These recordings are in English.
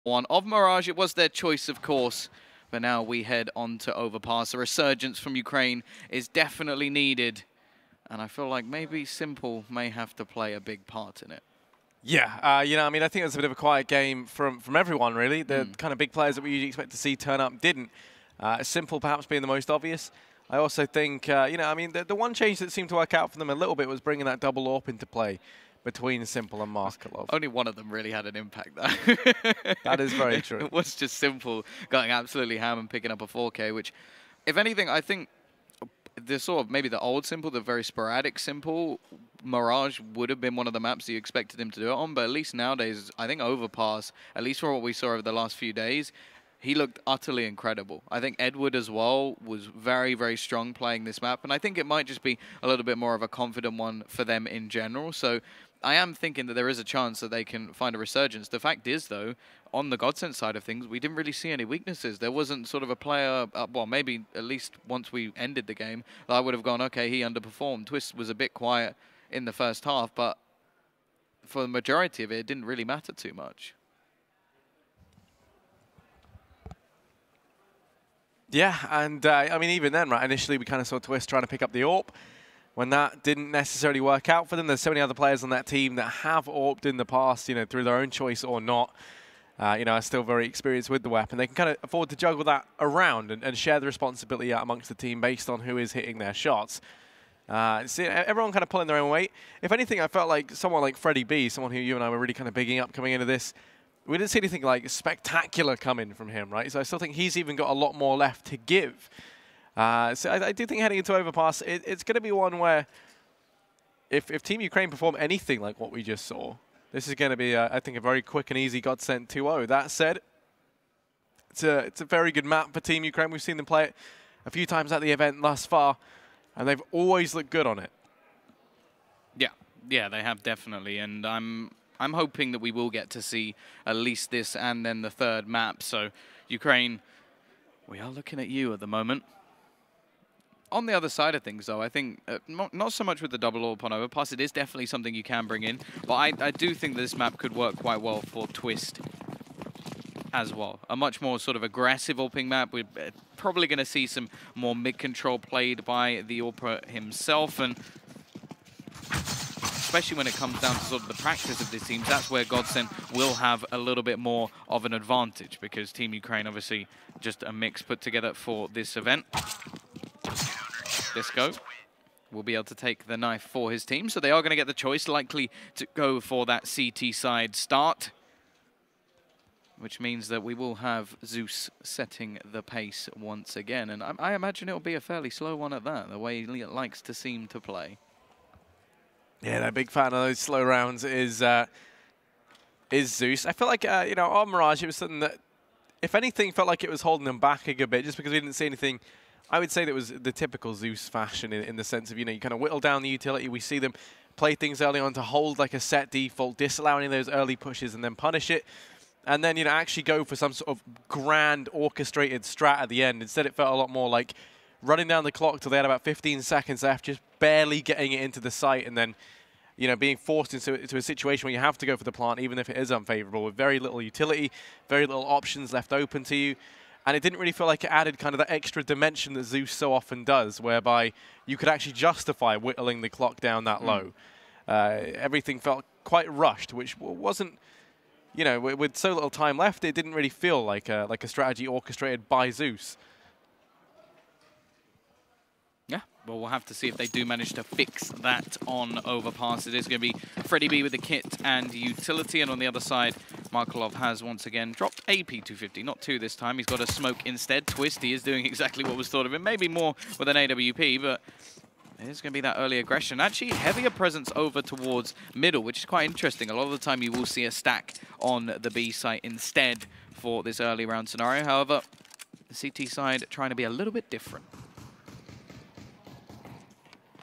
one of Mirage. It was their choice, of course, but now we head on to overpass. A resurgence from Ukraine is definitely needed, and I feel like maybe Simple may have to play a big part in it. Yeah, you know, I mean, I think it was a bit of a quiet game from everyone, really. The kind of big players that we usually expect to see turn up didn't. Simple perhaps being the most obvious. I also think, you know, I mean, the one change that seemed to work out for them a little bit was bringing that double AWP into play between Simple and Markelov. Only one of them really had an impact, though. That is very true. It was just Simple going absolutely ham and picking up a 4K, which, if anything, I think the sort of maybe the old Simple, the very sporadic Simple, Mirage would have been one of the maps you expected him to do it on, but at least nowadays, I think Overpass, at least from what we saw over the last few days, he looked utterly incredible. I think Edward as well was very, very strong playing this map, and I think it might just be a little bit more of a confident one for them in general. So I am thinking that there is a chance that they can find a resurgence. The fact is, though, on the GODSENT side of things, we didn't really see any weaknesses. There wasn't sort of a player, well, maybe at least once we ended the game, I would have gone, okay, he underperformed. Twist was a bit quiet in the first half, but for the majority of it, it didn't really matter too much. Yeah, and I mean, even then, right, initially we kind of saw Twist trying to pick up the AWP. When that didn't necessarily work out for them, there's so many other players on that team that have AWP'd in the past, you know, through their own choice or not, you know, are still very experienced with the weapon. They can kind of afford to juggle that around and share the responsibility out amongst the team based on who is hitting their shots. See, everyone kind of pulling their own weight. If anything, I felt like someone like Freddie B, someone who you and I were really kind of bigging up coming into this, we didn't see anything like spectacular coming from him, right? So I still think he's even got a lot more left to give. So I do think heading into Overpass, it's going to be one where if Team Ukraine perform anything like what we just saw, this is going to be, I think, a very quick and easy GODSENT 2-0. That said, it's a very good map for Team Ukraine. We've seen them play it a few times at the event thus far, and they've always looked good on it. Yeah, they have definitely, and I'm hoping that we will get to see at least this and then the third map. So Ukraine, we are looking at you at the moment. On the other side of things, though, I think not so much with the double AWP on Overpass. It is definitely something you can bring in, but I do think this map could work quite well for Twist as well. A much more sort of aggressive AWPing map. We're probably going to see some more mid-control played by the AWPer himself, and especially when it comes down to sort of the practice of these teams, that's where GODSENT will have a little bit more of an advantage, because Team Ukraine, obviously, just a mix put together for this event. Disco will be able to take the knife for his team, so they are going to get the choice, likely to go for that CT side start, which means that we will have Zeus setting the pace once again, and I imagine it will be a fairly slow one at that, the way he likes to seem to play. Yeah, they're a big fan of those slow rounds is Zeus. I feel like, you know, on Mirage, it was something that, if anything, felt like it was holding them back a good bit, just because we didn't see anything. I would say that was the typical Zeus fashion in the sense of, you know, you kind of whittle down the utility. We see them play things early on to hold like a set default, disallow any of those early pushes and then punish it. And then, you know, actually go for some sort of grand orchestrated strat at the end. Instead, it felt a lot more like running down the clock till they had about 15 seconds left, just barely getting it into the site, and then, you know, being forced into a situation where you have to go for the plant, even if it is unfavorable, with very little utility, very little options left open to you. And it didn't really feel like it added kind of that extra dimension that Zeus so often does, whereby you could actually justify whittling the clock down that low. Everything felt quite rushed, which wasn't, you know, with so little time left, it didn't really feel like a strategy orchestrated by Zeus. Yeah, well, we'll have to see if they do manage to fix that on Overpass. It is going to be Freddie B with the kit and utility, and on the other side, Markelov has once again dropped AP 250, not 2 this time. He's got a smoke instead. Twist, he is doing exactly what was thought of him, maybe more with an AWP, but there's going to be that early aggression. Actually, heavier presence over towards middle, which is quite interesting. A lot of the time, you will see a stack on the B site instead for this early round scenario. However, the CT side trying to be a little bit different.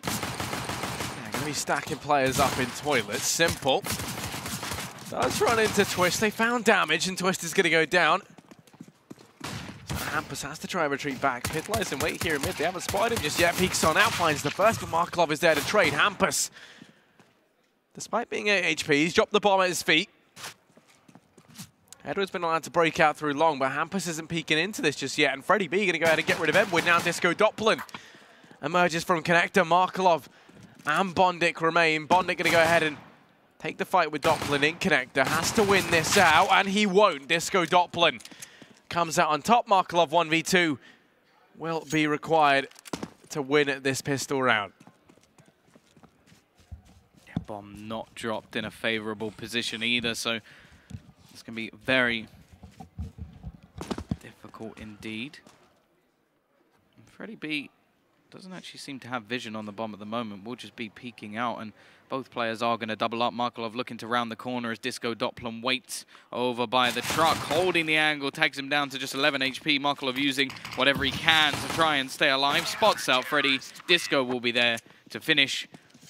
Going to be stacking players up in toilets. Simple does run into Twist. They found damage, and Twist is going to go down. So Hampus has to try and retreat back. Pit lies in wait here in mid. They haven't spotted him just yet. Peeks on out, finds the first, but Markelov is there to trade. Hampus, despite being 8 HP, he's dropped the bomb at his feet. Edward's been allowed to break out through long, but Hampus isn't peeking into this just yet. And Freddie B going to go ahead and get rid of Edward. Now Disco Doppelin emerges from connector. Markelov and Bondik remain. Bondik going to go ahead and take the fight with Doppelin in connector. Has to win this out, and he won't. Disco Doppelin comes out on top. Markelov 1v2 will be required to win this pistol round. Yeah, bomb not dropped in a favorable position either, so it's going to be very difficult indeed. And Freddie B doesn't actually seem to have vision on the bomb at the moment. We'll just be peeking out, and both players are going to double up. Markelov looking to round the corner as Disco Doppelin waits over by the truck, holding the angle, tags him down to just 11 HP. Markelov using whatever he can to try and stay alive. Spots out Freddie. Disco will be there to finish,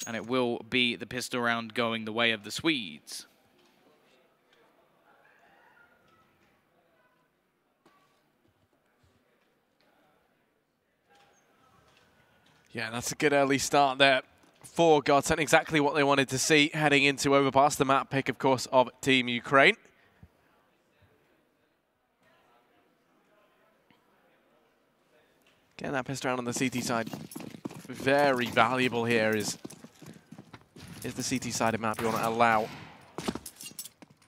and it will be the pistol round going the way of the Swedes. Yeah, that's a good early start there for GODSENT. Exactly what they wanted to see heading into overpass. The map pick, of course, of Team Ukraine. Getting that pissed around on the CT side. Very valuable here is the CT side of map. You want to allow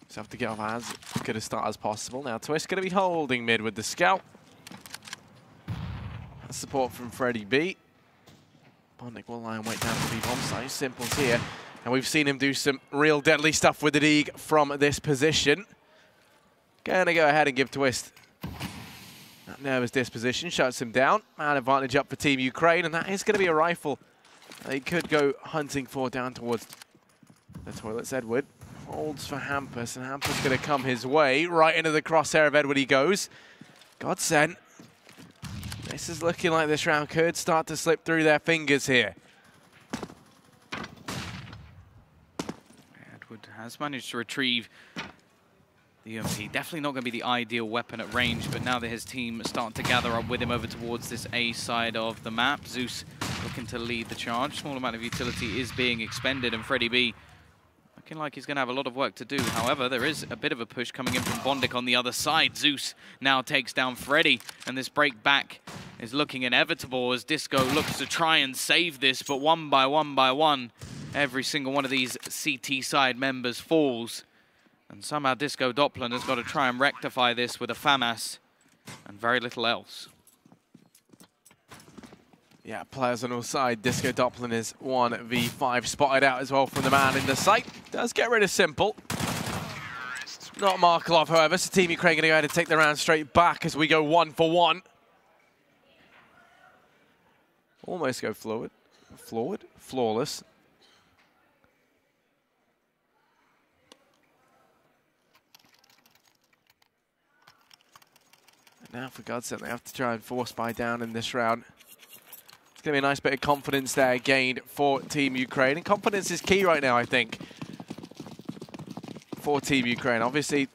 yourself to get off as good a start as possible. Now Twist going to be holding mid with the scout. That's support from Freddie B. Bondik will lie and wait down for the bomb site. Simple's here. And we've seen him do some real deadly stuff with the Deeg from this position. Going to go ahead and give Twist that nervous disposition. Shuts him down. Man advantage up for Team Ukraine. And that is going to be a rifle they could go hunting for down towards the toilets. Edward holds for Hampus. And Hampus going to come his way. Right into the crosshair of Edward he goes. GODSENT. This is looking like this round could start to slip through their fingers here. Edward has managed to retrieve the UMP. Definitely not going to be the ideal weapon at range, but now that his team is starting to gather up with him over towards this A side of the map, Zeus looking to lead the charge. Small amount of utility is being expended, and Freddie B looking like he's going to have a lot of work to do. However, there is a bit of a push coming in from Bondik on the other side. Zeus now takes down Freddie, and this break back is looking inevitable as Disco looks to try and save this, but one by one, every single one of these CT side members falls. And somehow Disco Doppelin has got to try and rectify this with a FAMAS and very little else. Yeah, players on all sides. Disco Doppelin is 1v5, spotted out as well from the man in the sight. Does get rid of Simple. Not Markelov, however, so Team Ukraine going to go ahead and take the round straight back as we go 1-for-1. Almost go flawless. And now for GODSENT, they have to try and force buy down in this round. It's going to be a nice bit of confidence there gained for Team Ukraine. And confidence is key right now, I think, for Team Ukraine. Obviously,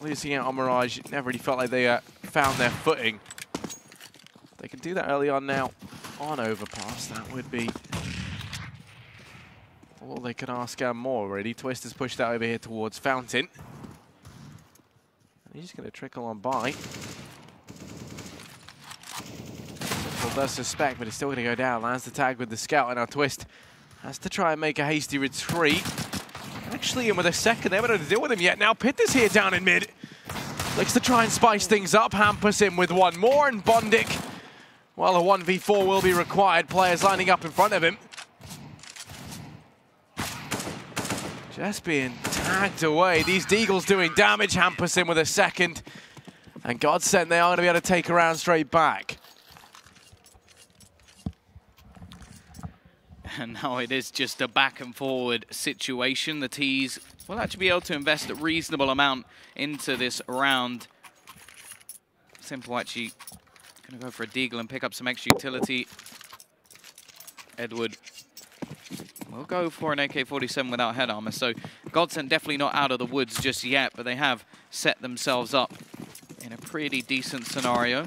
losing out on Mirage, it never really felt like they found their footing. They can do that early on now on overpass. That would be all they could ask more, really. Twist has pushed that over here towards Fountain. And he's just going to trickle on by. Simple does suspect, but it's still going to go down. Lands the tag with the scout, and now Twist has to try and make a hasty retreat. Actually, in with a second, they haven't had to deal with him yet. Now Pitt is here down in mid. Looks to try and spice things up. Hampus in with one more, and Bondik, well, a 1v4 will be required. Players lining up in front of him. Just being tagged away. These Deagles doing damage. Hampus in with a second. And GODSENT, they are going to be able to take a round straight back. And now it is just a back and forward situation. The T's will actually be able to invest a reasonable amount into this round. Simple actually going to go for a Deagle and pick up some extra utility. Edward will go for an AK-47 without head armor. So GODSENT definitely not out of the woods just yet, but they have set themselves up in a pretty decent scenario.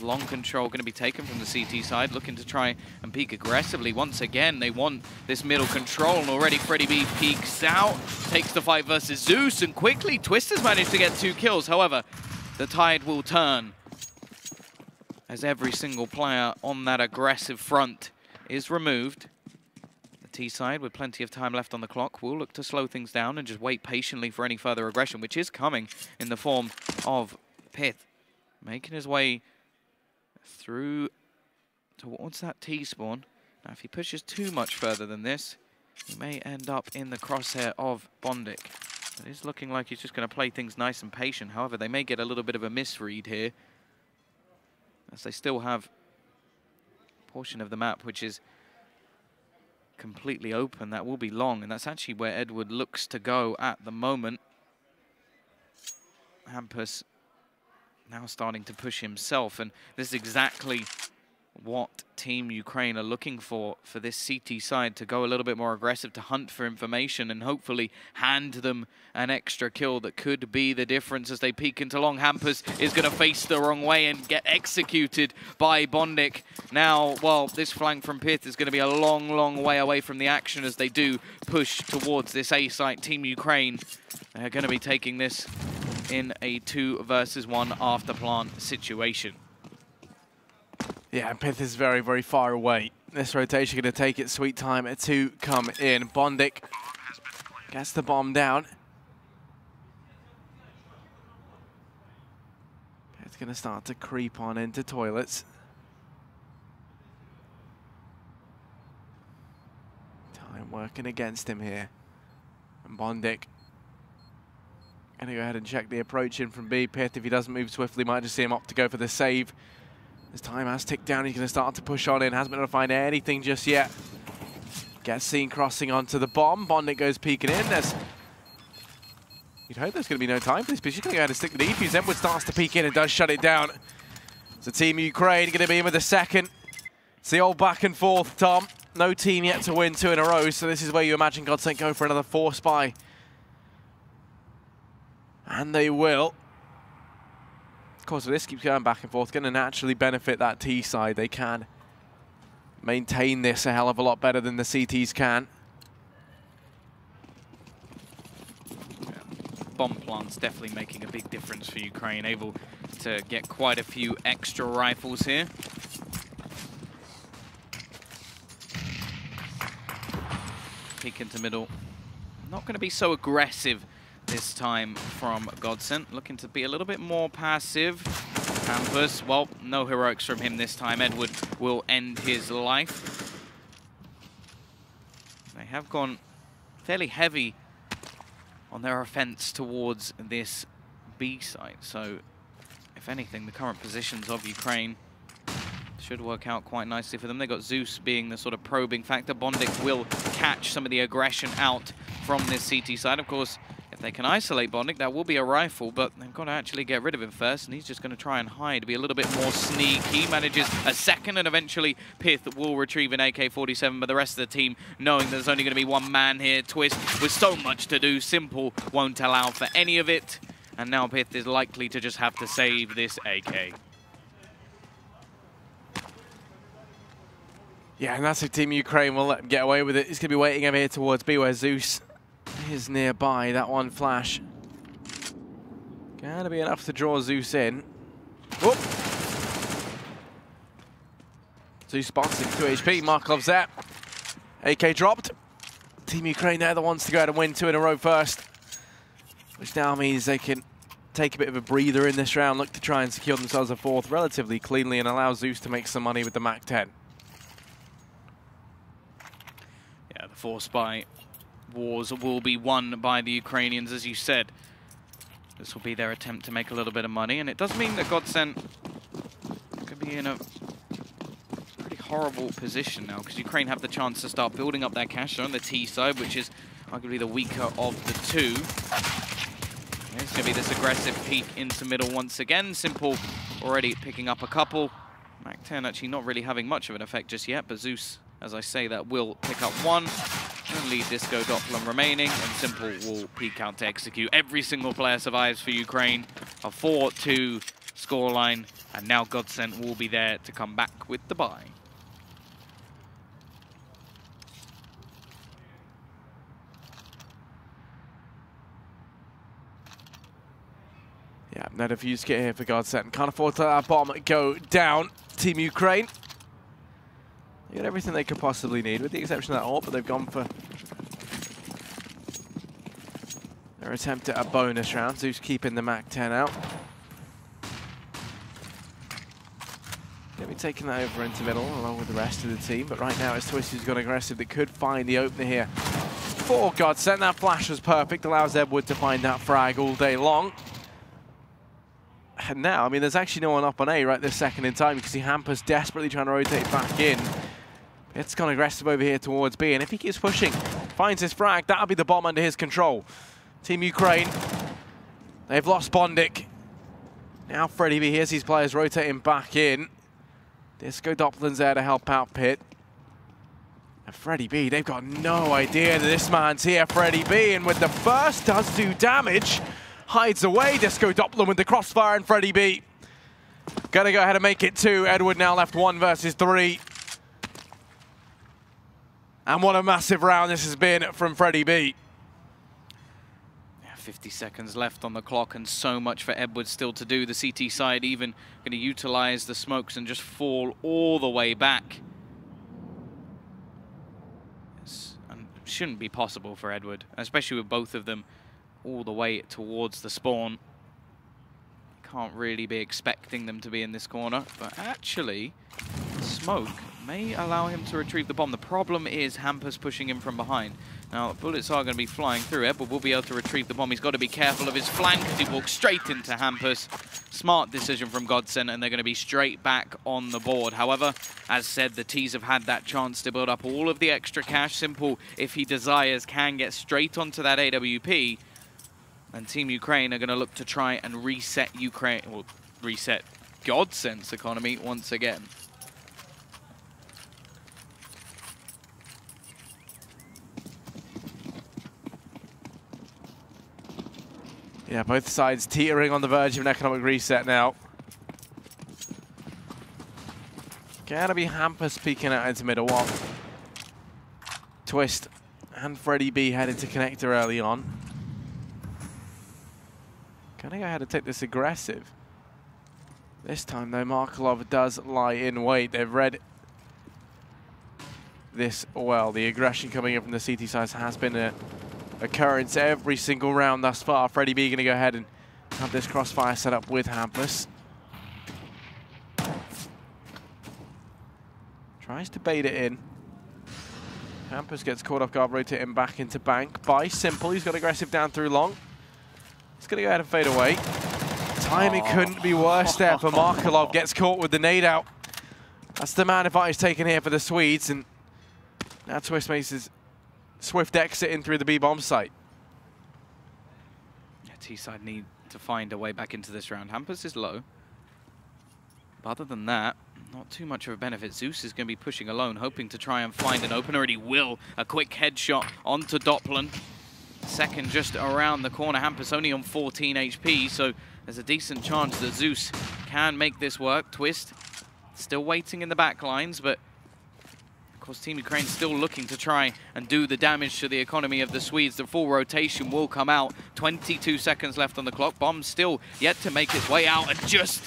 Long control going to be taken from the CT side, looking to try and peek aggressively. Once again, they want this middle control, and already Freddy B peeks out, takes the fight versus Zeus, and quickly Twister's managed to get 2 kills. However, the tide will turn as every single player on that aggressive front is removed. The T side, with plenty of time left on the clock, will look to slow things down and just wait patiently for any further aggression, which is coming in the form of Pith, making his way through towards that T-spawn. Now, if he pushes too much further than this, he may end up in the crosshair of Bondik. It is looking like he's just going to play things nice and patient. However, they may get a little bit of a misread here, as they still have a portion of the map which is completely open. That will be long, and that's actually where Edward looks to go at the moment. Hampus now starting to push himself, and this is exactly what Team Ukraine are looking for this CT side, to go a little bit more aggressive, to hunt for information and hopefully hand them an extra kill that could be the difference as they peek into long. Hampus is going to face the wrong way and get executed by Bondik. Now, well, this flank from Pith is going to be a long, long way away from the action as they do push towards this A site. Team Ukraine, they're going to be taking this in a 2 versus 1 after plant situation. Yeah, Pith is very, very far away. This rotation going to take its sweet time to come in. Bondik gets the bomb down. Pith's going to start to creep on into toilets. Time working against him here. And Bondik going to go ahead and check the approach in from B. Pith, if he doesn't move swiftly, might just see him opt to go for the save. As time has ticked down, he's going to start to push on in. Hasn't been able to find anything just yet. Gets seen crossing onto the bomb. Bondik goes peeking in. You'd hope there's going to be no time for this, but she's going to go ahead and stick the defuse. Edward starts to peek in and does shut it down. So Team Ukraine going to be in with the second. It's the old back and forth, Tom. No team yet to win 2 in a row, so this is where you imagine GODSENT go for another 4 spy. And they will. Of course, if this keeps going back and forth, going to naturally benefit that T side. They can maintain this a hell of a lot better than the CTs can. Yeah. Bomb plant's definitely making a big difference for Ukraine, able to get quite a few extra rifles here. Peek into middle. Not going to be so aggressive this time from GODSENT, looking to be a little bit more passive. Hampus, well, no heroics from him this time. Edward will end his life. They have gone fairly heavy on their offense towards this B site, so if anything, the current positions of Ukraine should work out quite nicely for them. They got Zeus being the sort of probing factor. Bondik will catch some of the aggression out from this CT side. Of course, if they can isolate Bondik, that will be a rifle, but they've got to actually get rid of him first, and he's just going to try and hide, be a little bit more sneaky. Manages a second, and eventually Pith will retrieve an AK-47, but the rest of the team, knowing there's only going to be one man here, Twist, with so much to do, Simple won't allow for any of it, and now Pith is likely to just have to save this AK. Yeah, and that's if Team Ukraine will let him get away with it. He's going to be waiting over here towards B, where Zeus is nearby. That one flash gonna be enough to draw Zeus in. Whoop! Zeus spots him, 2 HP. Markov's there. AK dropped. Team Ukraine, they're the ones to go out and win 2 in a row first, which now means they can take a bit of a breather in this round, look to try and secure themselves a 4th relatively cleanly, and allow Zeus to make some money with the MAC-10. Yeah, the 4 spy wars will be won by the Ukrainians, as you said. This will be their attempt to make a little bit of money, and it does mean that GODSENT could be in a pretty horrible position now, because Ukraine have the chance to start building up their cash on the T side, which is arguably the weaker of the 2. There's going to be this aggressive peek into middle once again. Simple already picking up a couple. MAC-10 actually not really having much of an effect just yet, but Zeus, as I say, that will pick up 1. Only Disco Doppler remaining, and Simple will peek out to execute. Every single player survives for Ukraine. A 4-2 scoreline And now GODSENT will be there to come back with the buy. Yeah, no defuse kit here for GODSENT. Can't afford to let that bomb go down. Team Ukraine. They got everything they could possibly need, with the exception of that ult, but they've gone for their attempt at a bonus round. Zeus keeping the MAC-10 out. They'll be taking that over into middle along with the rest of the team, but right now it's Twist who's gone aggressive. They could find the opener here for GODSENT. That flash was perfect, allows Edward to find that frag all day long. And now, I mean, there's actually no one up on A right this second in time. You can see Hampus desperately trying to rotate back in. It's gone aggressive over here towards B, and if he keeps pushing, finds his frag, that'll be the bomb under his control. Team Ukraine, they've lost Bondik. Now Freddie B, here's these players rotating back in. Disco Doplin's there to help out Pitt. And Freddie B, they've got no idea that this man's here, Freddie B, and with the first does do damage. Hides away, Disco Doppler with the crossfire, and Freddie B gonna go ahead and make it 2. Edward now left 1 versus 3. And what a massive round this has been from Freddie B. 50 seconds left on the clock and so much for Edward still to do. The CT side even going to utilize the smokes and just fall all the way back. And shouldn't be possible for Edward, especially with both of them all the way towards the spawn. Can't really be expecting them to be in this corner, but actually smoke may allow him to retrieve the bomb. The problem is Hampus pushing him from behind. Now, bullets are going to be flying through. Edward will be able to retrieve the bomb. He's got to be careful of his flank as he walks straight into Hampus. Smart decision from GODSENT, and they're going to be straight back on the board. However, as said, the T's have had that chance to build up all of the extra cash. Simple, if he desires, can get straight onto that AWP. And Team Ukraine are going to look to try and reset Ukraine, or reset GODSENT's economy once again. Yeah, both sides teetering on the verge of an economic reset now. Gonna be Hampus peeking out into middle while Twist and Freddie B headed to connector early on. Gonna go ahead and take this aggressive. This time though, Markelov does lie in wait. They've read this well. The aggression coming in from the CT side has been a occurrence every single round thus far. Freddie B going to go ahead and have this crossfire set up with Hampus. Tries to bait it in. Hampus gets caught off guard, rotating back into bank by Simple. He's got aggressive down through long. He's going to go ahead and fade away. Timing couldn't be worse there for Markelov. Gets caught with the nade out. That's the man advantage taken here for the Swedes, and now Twist makes his swift exit in through the B-bomb site. Yeah, T-side need to find a way back into this round. Hampus is low. But other than that, not too much of a benefit. Zeus is going to be pushing alone, hoping to try and find an opener, and he will. A quick headshot onto Doppler. Second just around the corner. Hampus only on 14 HP, so there's a decent chance that Zeus can make this work. Twist still waiting in the back lines, but of course, Team Ukraine still looking to try and do the damage to the economy of the Swedes. The full rotation will come out. 22 seconds left on the clock. Bomb still yet to make its way out. And just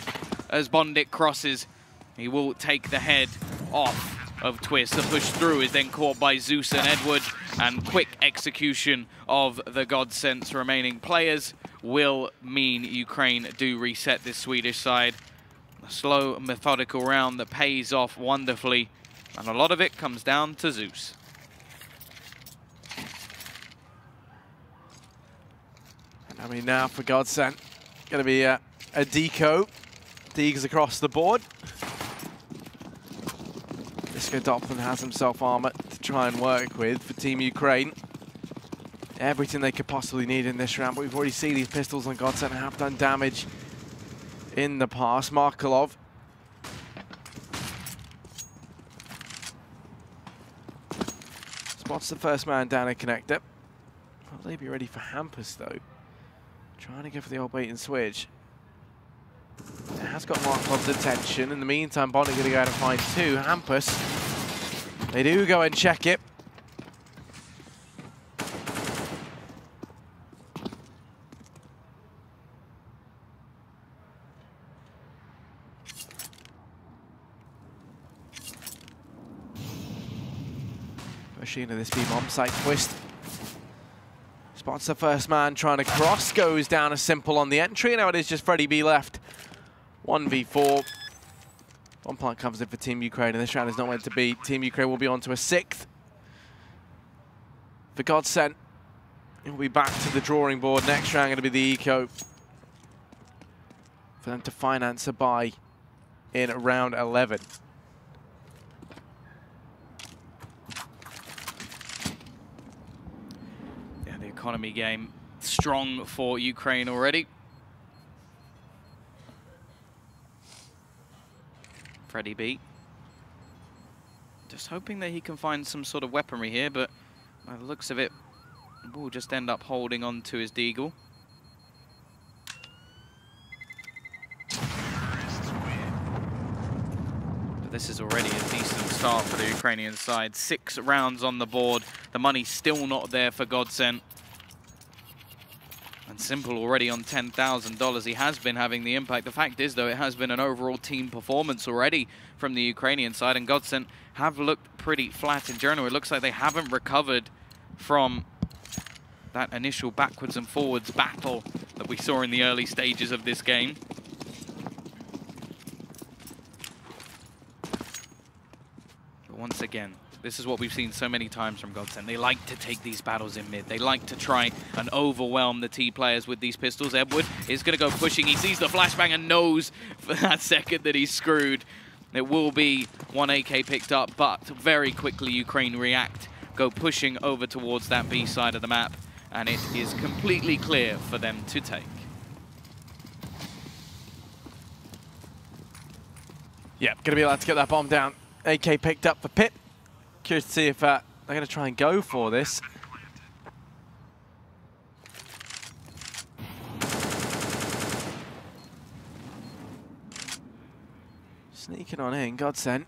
as Bondik crosses, he will take the head off of Twist. The push through is then caught by Zeus and Edward. And quick execution of the GODSENT's remaining players will mean Ukraine do reset this Swedish side. A slow, methodical round that pays off wonderfully. And a lot of it comes down to Zeus. And I mean, now for GODSENT, going to be a deco. Deegs across the board. Disco Doppler has himself armor to try and work with for Team Ukraine. Everything they could possibly need in this round, but we've already seen these pistols on GODSENT have done damage in the past. Markelov spots the first man down a connector. Will they be ready for Hampus though? Trying to go for the old bait and switch. It has got Markov's attention. In the meantime, Bonnet going to go out and find two. Hampus, they do go and check it. Pushing into this B-bomb site twist. Spots the first man trying to cross, goes down a simple on the entry. Now it is just Freddie B left. 1v4. One plant comes in for Team Ukraine, and this round is not meant to be. Team Ukraine will be on to a 6th. For GODSENT, it will be back to the drawing board. Next round going to be the eco. For them to finance a buy in round 11. Economy game strong for Ukraine already. Freddie B. Just hoping that he can find some sort of weaponry here, but by the looks of it, we'll just end up holding on to his deagle. But this is already a decent start for the Ukrainian side. 6 rounds on the board. The money's still not there for GODSENT. And Simple already on $10,000. He has been having the impact. The fact is, though, it has been an overall team performance already from the Ukrainian side, and GODSENT have looked pretty flat in general. It looks like they haven't recovered from that initial backwards and forwards battle that we saw in the early stages of this game. But once again, this is what we've seen so many times from GODSENT. They like to take these battles in mid. They like to try and overwhelm the T players with these pistols. Edward is going to go pushing. He sees the flashbang and knows for that second that he's screwed. It will be one AK picked up, but very quickly Ukraine react, go pushing over towards that B side of the map, and it is completely clear for them to take. Yeah, going to be allowed to get that bomb down. AK picked up for Pip. Curious to see if they're going to try and go for this. Sneaking on in, GODSENT.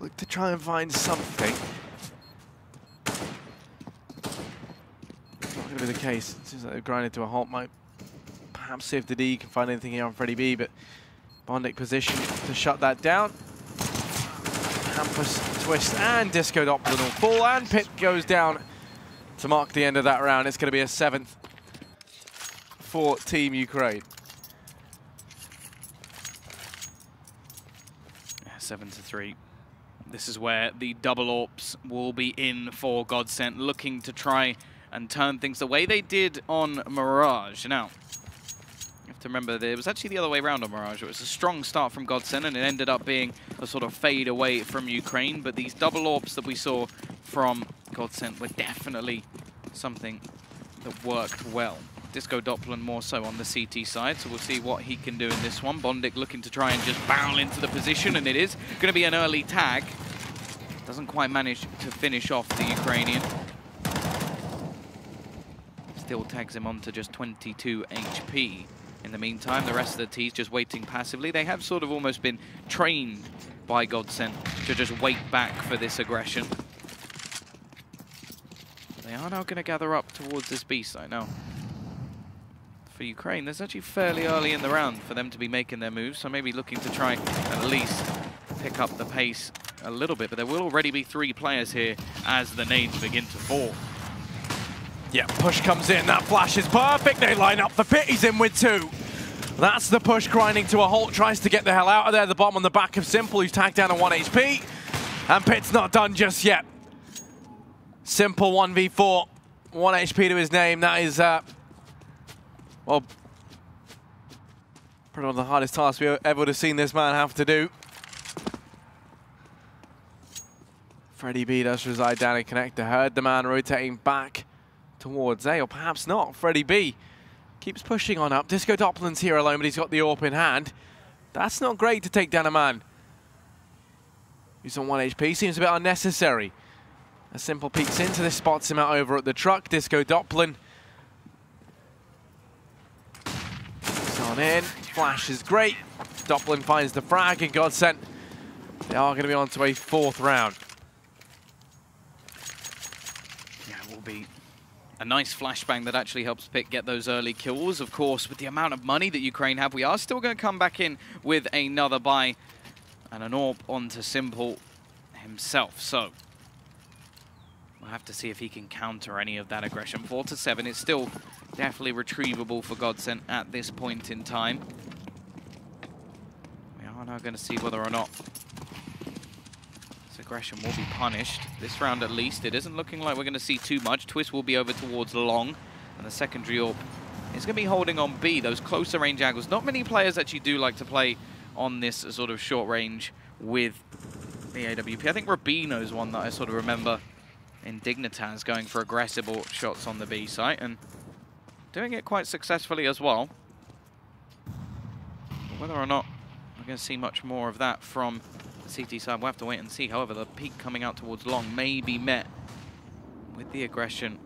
Look to try and find something. It's not going to be the case. It seems like they've grinded to a halt. Might perhaps see if the D can find anything here on Freddie B, but Bondic position to shut that down. Hampus, twist, and Disco Doppler will fall, and Pitt goes down to mark the end of that round. It's going to be a 7th for Team Ukraine. 7-3. This is where the double AWPs will be in for GODSENT, looking to try and turn things the way they did on Mirage. Now, you have to remember that it was actually the other way around on Mirage. It was a strong start from GODSENT, and it ended up being a sort of fade away from Ukraine. But these double AWPs that we saw from GODSENT were definitely something that worked well. Disco Doppler more so on the CT side, so we'll see what he can do in this one. Bondic looking to try and just barrel into the position, and it is going to be an early tag. Doesn't quite manage to finish off the Ukrainian. Still tags him on to just 22 HP. In the meantime, the rest of the T's just waiting passively. They have sort of almost been trained by GODSENT to just wait back for this aggression. They are now going to gather up towards this B site now. For Ukraine, there's actually fairly early in the round for them to be making their moves, so maybe looking to try at least pick up the pace a little bit, but there will already be 3 players here as the nades begin to fall. Yeah, push comes in, that flash is perfect, they line up for Pitt, he's in with 2. That's the push grinding to a halt, tries to get the hell out of there, the bomb on the back of Simple, who's tagged down on 1 HP, and Pitt's not done just yet. Simple 1v4, 1 HP to his name, that is well, probably one of the hardest tasks we ever would have seen this man have to do. Freddie B does reside down in connector. Heard the man rotating back towards A, or perhaps not. Freddie B keeps pushing on up. Disco Doppler's here alone, but he's got the AWP in hand. That's not great to take down a man who's on 1 HP. Seems a bit unnecessary. A Simple peeks into this, spots him out over at the truck. Disco Doppler one in. Flash is great. Doppelin finds the frag, and GODSENT, they are going to be on to a 4th round. Yeah, it will be a nice flashbang that actually helps Pick get those early kills. Of course, with the amount of money that Ukraine have, we are still going to come back in with another buy and an AWP onto Simple himself. So we'll have to see if he can counter any of that aggression. 4-7, it's still definitely retrievable for GODSENT at this point in time. We are now going to see whether or not this aggression will be punished. This round at least, it isn't looking like we're going to see too much. Twist will be over towards long, and the secondary AWP is going to be holding on B, those closer range angles. Not many players actually do like to play on this sort of short range with the AWP. I think Rubino's one that I sort of remember in Dignitas going for aggressive shots on the B site and doing it quite successfully as well. But whether or not we're going to see much more of that from the CT side, we'll have to wait and see. However, the peak coming out towards long may be met with the aggression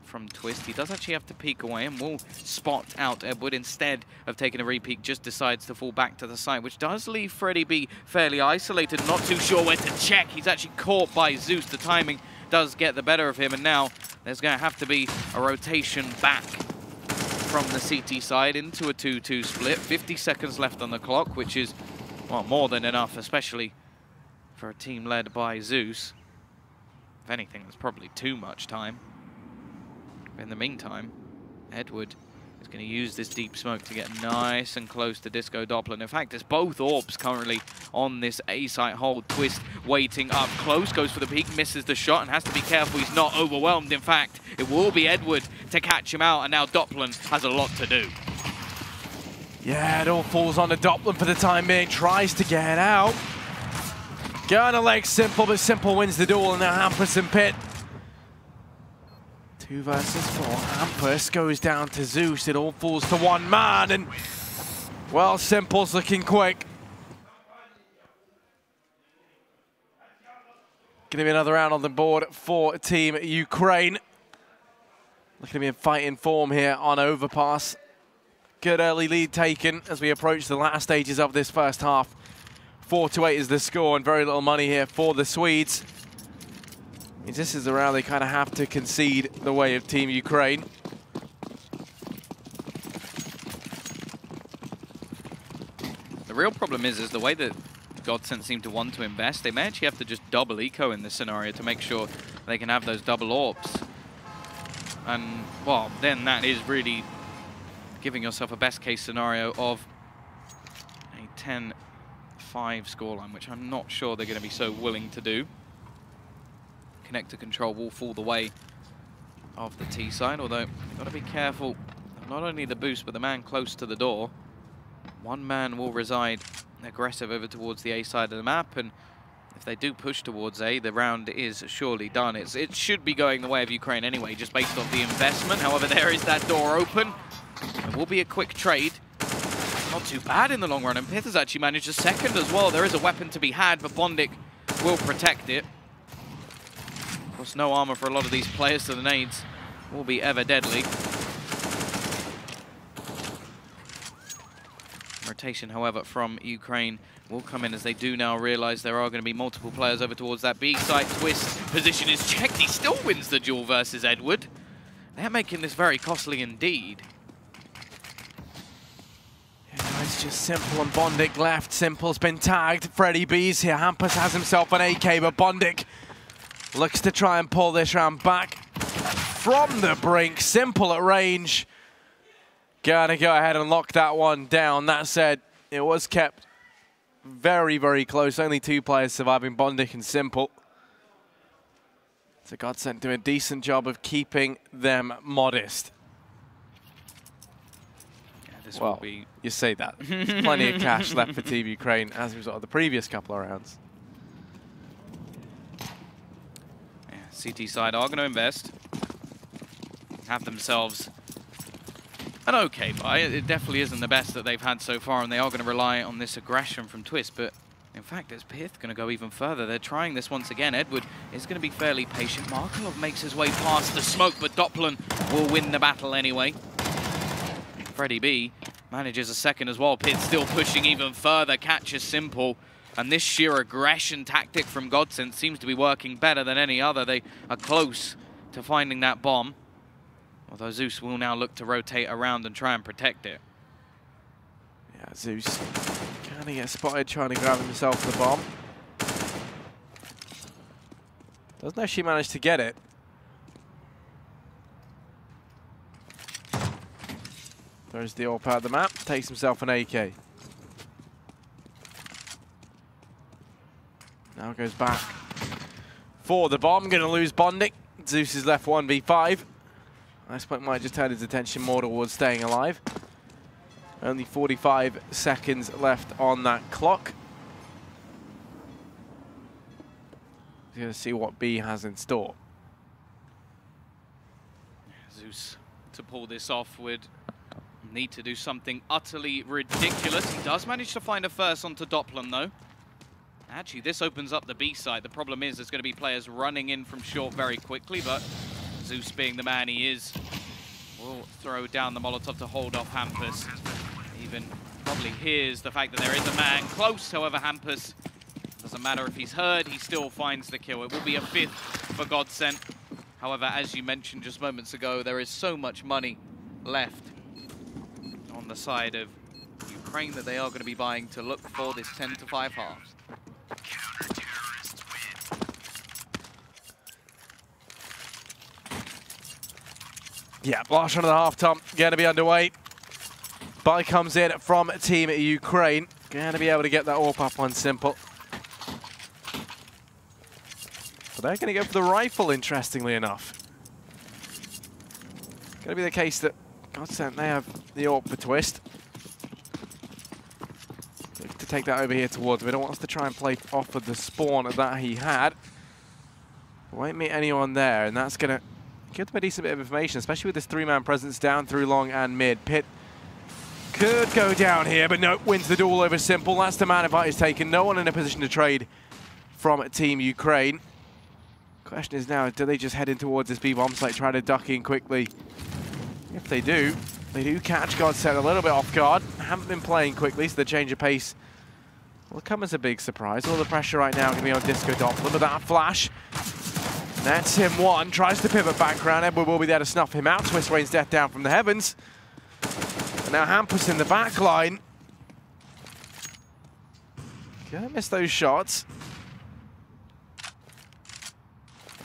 from Twist. He does actually have to peek away and will spot out Edward. Instead of taking a re-peek, just decides to fall back to the side, which does leave Freddy B fairly isolated, not too sure where to check. He's actually caught by Zeus. The timing does get the better of him, and now there's going to have to be a rotation back from the CT side into a 2-2 split. 50 seconds left on the clock, which is, well, more than enough, especially for a team led by Zeus. If anything, that's probably too much time. In the meantime, Edward is going to use this deep smoke to get nice and close to Disco Doppler. In fact, it's both AWPs currently on this A-site hold. Twist waiting up close, goes for the peek, misses the shot, and has to be careful he's not overwhelmed. In fact, it will be Edward to catch him out, and now Doppler has a lot to do. Yeah, it all falls on to Doppler for the time being. Tries to get out. Gonna leg Simple, but Simple wins the duel, and now Hampus and Pitt. 2 versus 4. Hampus goes down to Zeus. It all falls to one man, and, well, Simple's looking quick. Gonna be another round on the board for Team Ukraine. Looking to be in fighting form here on overpass. Good early lead taken as we approach the last stages of this first half. 4-8 is the score, and very little money here for the Swedes. This is the round they kind of have to concede the way of Team Ukraine. The real problem is the way that GODSENT seem to want to invest. They may actually have to just double eco in this scenario to make sure they can have those double AWPs. And, well, then that is really giving yourself a best case scenario of a 10-5 scoreline, which I'm not sure they're going to be so willing to do. Connector control will fall the way of the T side, although you've got to be careful of not only the boost, but the man close to the door. One man will reside aggressive over towards the A side of the map, and if they do push towards A, the round is surely done. It should be going the way of Ukraine anyway, just based off the investment. However, there is that door open. It will be a quick trade. Not too bad in the long run, and Pith has actually managed a second as well. There is a weapon to be had, but Bondik will protect it. Of course, no armor for a lot of these players, so the nades will be ever deadly. Rotation, however, from Ukraine will come in as they do now realize there are going to be multiple players over towards that B side. Twist position is checked. He still wins the duel versus Edward. They're making this very costly indeed. Yeah, it's just Simple and Bondik left. Simple's been tagged. Freddy B's here. Hampus has himself an AK, but Bondik looks to try and pull this round back from the brink. Simple at range. Gonna go ahead and lock that one down. That said, it was kept very, very close. Only 2 players surviving, Bondik and Simple. So GODSENT do a decent job of keeping them modest. Yeah, this well, will be... you say that. There's plenty of cash left for Team Ukraine as a result of the previous couple of rounds. CT side are going to invest, have themselves an okay buy. It definitely isn't the best that they've had so far, and they are going to rely on this aggression from Twist. But in fact, is Pith going to go even further? They're trying this once again. Edward is going to be fairly patient. Markelov makes his way past the smoke, but Doppler will win the battle anyway. Freddy B Manages a second as well. Pit still pushing even further. Catch is simple. And this sheer aggression tactic from GODSENT seems to be working better than any other. They are close to finding that bomb. Although Zeus will now look to rotate around and try and protect it. Yeah, Zeus can he get spotted trying to grab himself the bomb. Doesn't actually manage to get it. Throws the AWP out the map, takes himself an AK. Now goes back for the bomb, going to lose Bondic. Zeus is left 1v5. iSpoke might just turn his attention more towards staying alive. Only 45 seconds left on that clock. He's going to see what B has in store. Zeus, to pull this off, would need to do something utterly ridiculous. He does manage to find a first onto Doppler, though. Actually, this opens up the B side. The problem is there's going to be players running in from short very quickly, but Zeus, being the man he is, will throw down the Molotov to hold off Hampus. Even probably hears the fact that there is a man close. However, Hampus, doesn't matter if he's heard, he still finds the kill. It will be a 5th for GODSENT. However, as you mentioned just moments ago, there is so much money left on the side of Ukraine that they are going to be buying to look for this 10-5 halves. Yeah, last run of the half, Tom, going to be underway. Buy comes in from Team Ukraine. Going to be able to get that AWP up on simple. But they're going to go for the rifle, interestingly enough. Going to be the case that GODSENT, they have the AWP for Twist. Look to take that over here towards him. He wants to try and play off of the spawn that he had. Won't meet anyone there, and that's going to give them a decent bit of information, especially with this 3-man presence down through long and mid. Pit could go down here, but no, wins the duel over simple. That's the man invite is taken. No one in a position to trade from Team Ukraine. Question is now, do they just head in towards this B-bomb site, try to duck in quickly? If they do catch GODSENT a little bit off guard. Haven't been playing quickly, so the change of pace will come as a big surprise. All the pressure right now going to be on Disco Doppler, but that flash, that's him one. Tries to pivot back around. Edward will be there to snuff him out. Twist rains death down from the heavens. And now Hampus in the back line. Gonna miss those shots.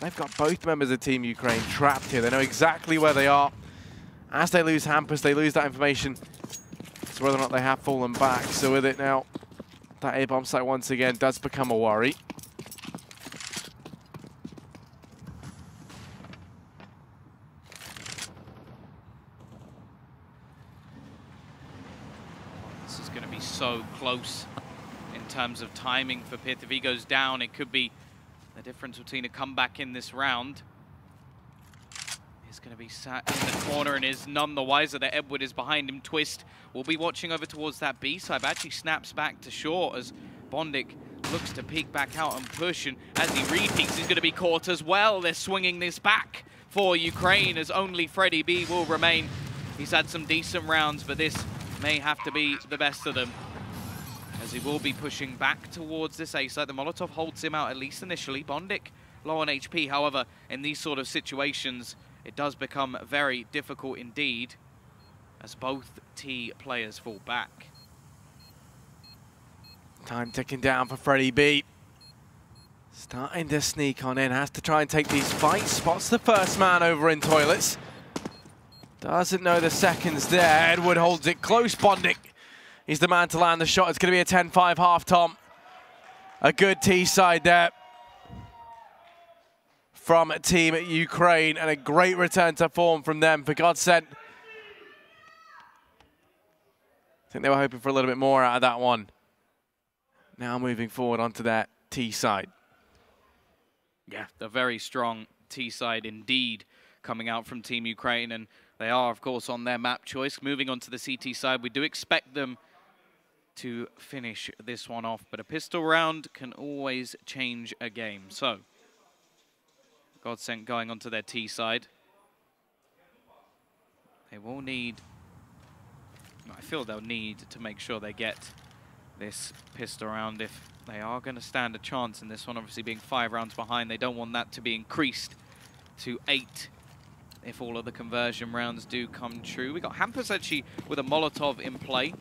They've got both members of Team Ukraine trapped here. They know exactly where they are. As they lose Hampus, they lose that information as to whether or not they have fallen back. So with it now, that A-bomb site once again does become a worry. This is going to be so close in terms of timing for Pit. If he goes down, it could be the difference between a comeback in this round. He's going to be sat in the corner and is none the wiser that Edward is behind him. Twist will be watching over towards that B side, but actually snaps back to short as Bondic looks to peek back out and push, and as he re-peeks, he's going to be caught as well. They're swinging this back for Ukraine as only Freddy B will remain. He's had some decent rounds, but this may have to be the best of them, as he will be pushing back towards this A side. The Molotov holds him out, at least initially. Bondic low on HP, however, in these sort of situations, it does become very difficult indeed as both T players fall back. Time ticking down for Freddy B. Starting to sneak on in, has to try and take these fights. Spots the first man over in toilets. Doesn't know the seconds there. Edward holds it close. Bondic, he's the man to land the shot. It's going to be a 10-5 half, Tom. A good T side there from Team Ukraine, and a great return to form from them for GODSENT. I think they were hoping for a little bit more out of that one. Now moving forward onto that T side. Yeah, a very strong T side indeed coming out from Team Ukraine, and they are, of course, on their map choice. Moving on to the CT side, we do expect them to finish this one off, but a pistol round can always change a game. So, GODSENT going onto their T side. They will need I feel they'll need to make sure they get this pistol round if they are going to stand a chance in this one. Obviously being 5 rounds behind, they don't want that to be increased to 8 if all of the conversion rounds do come true. We got Hampus actually with a Molotov in play.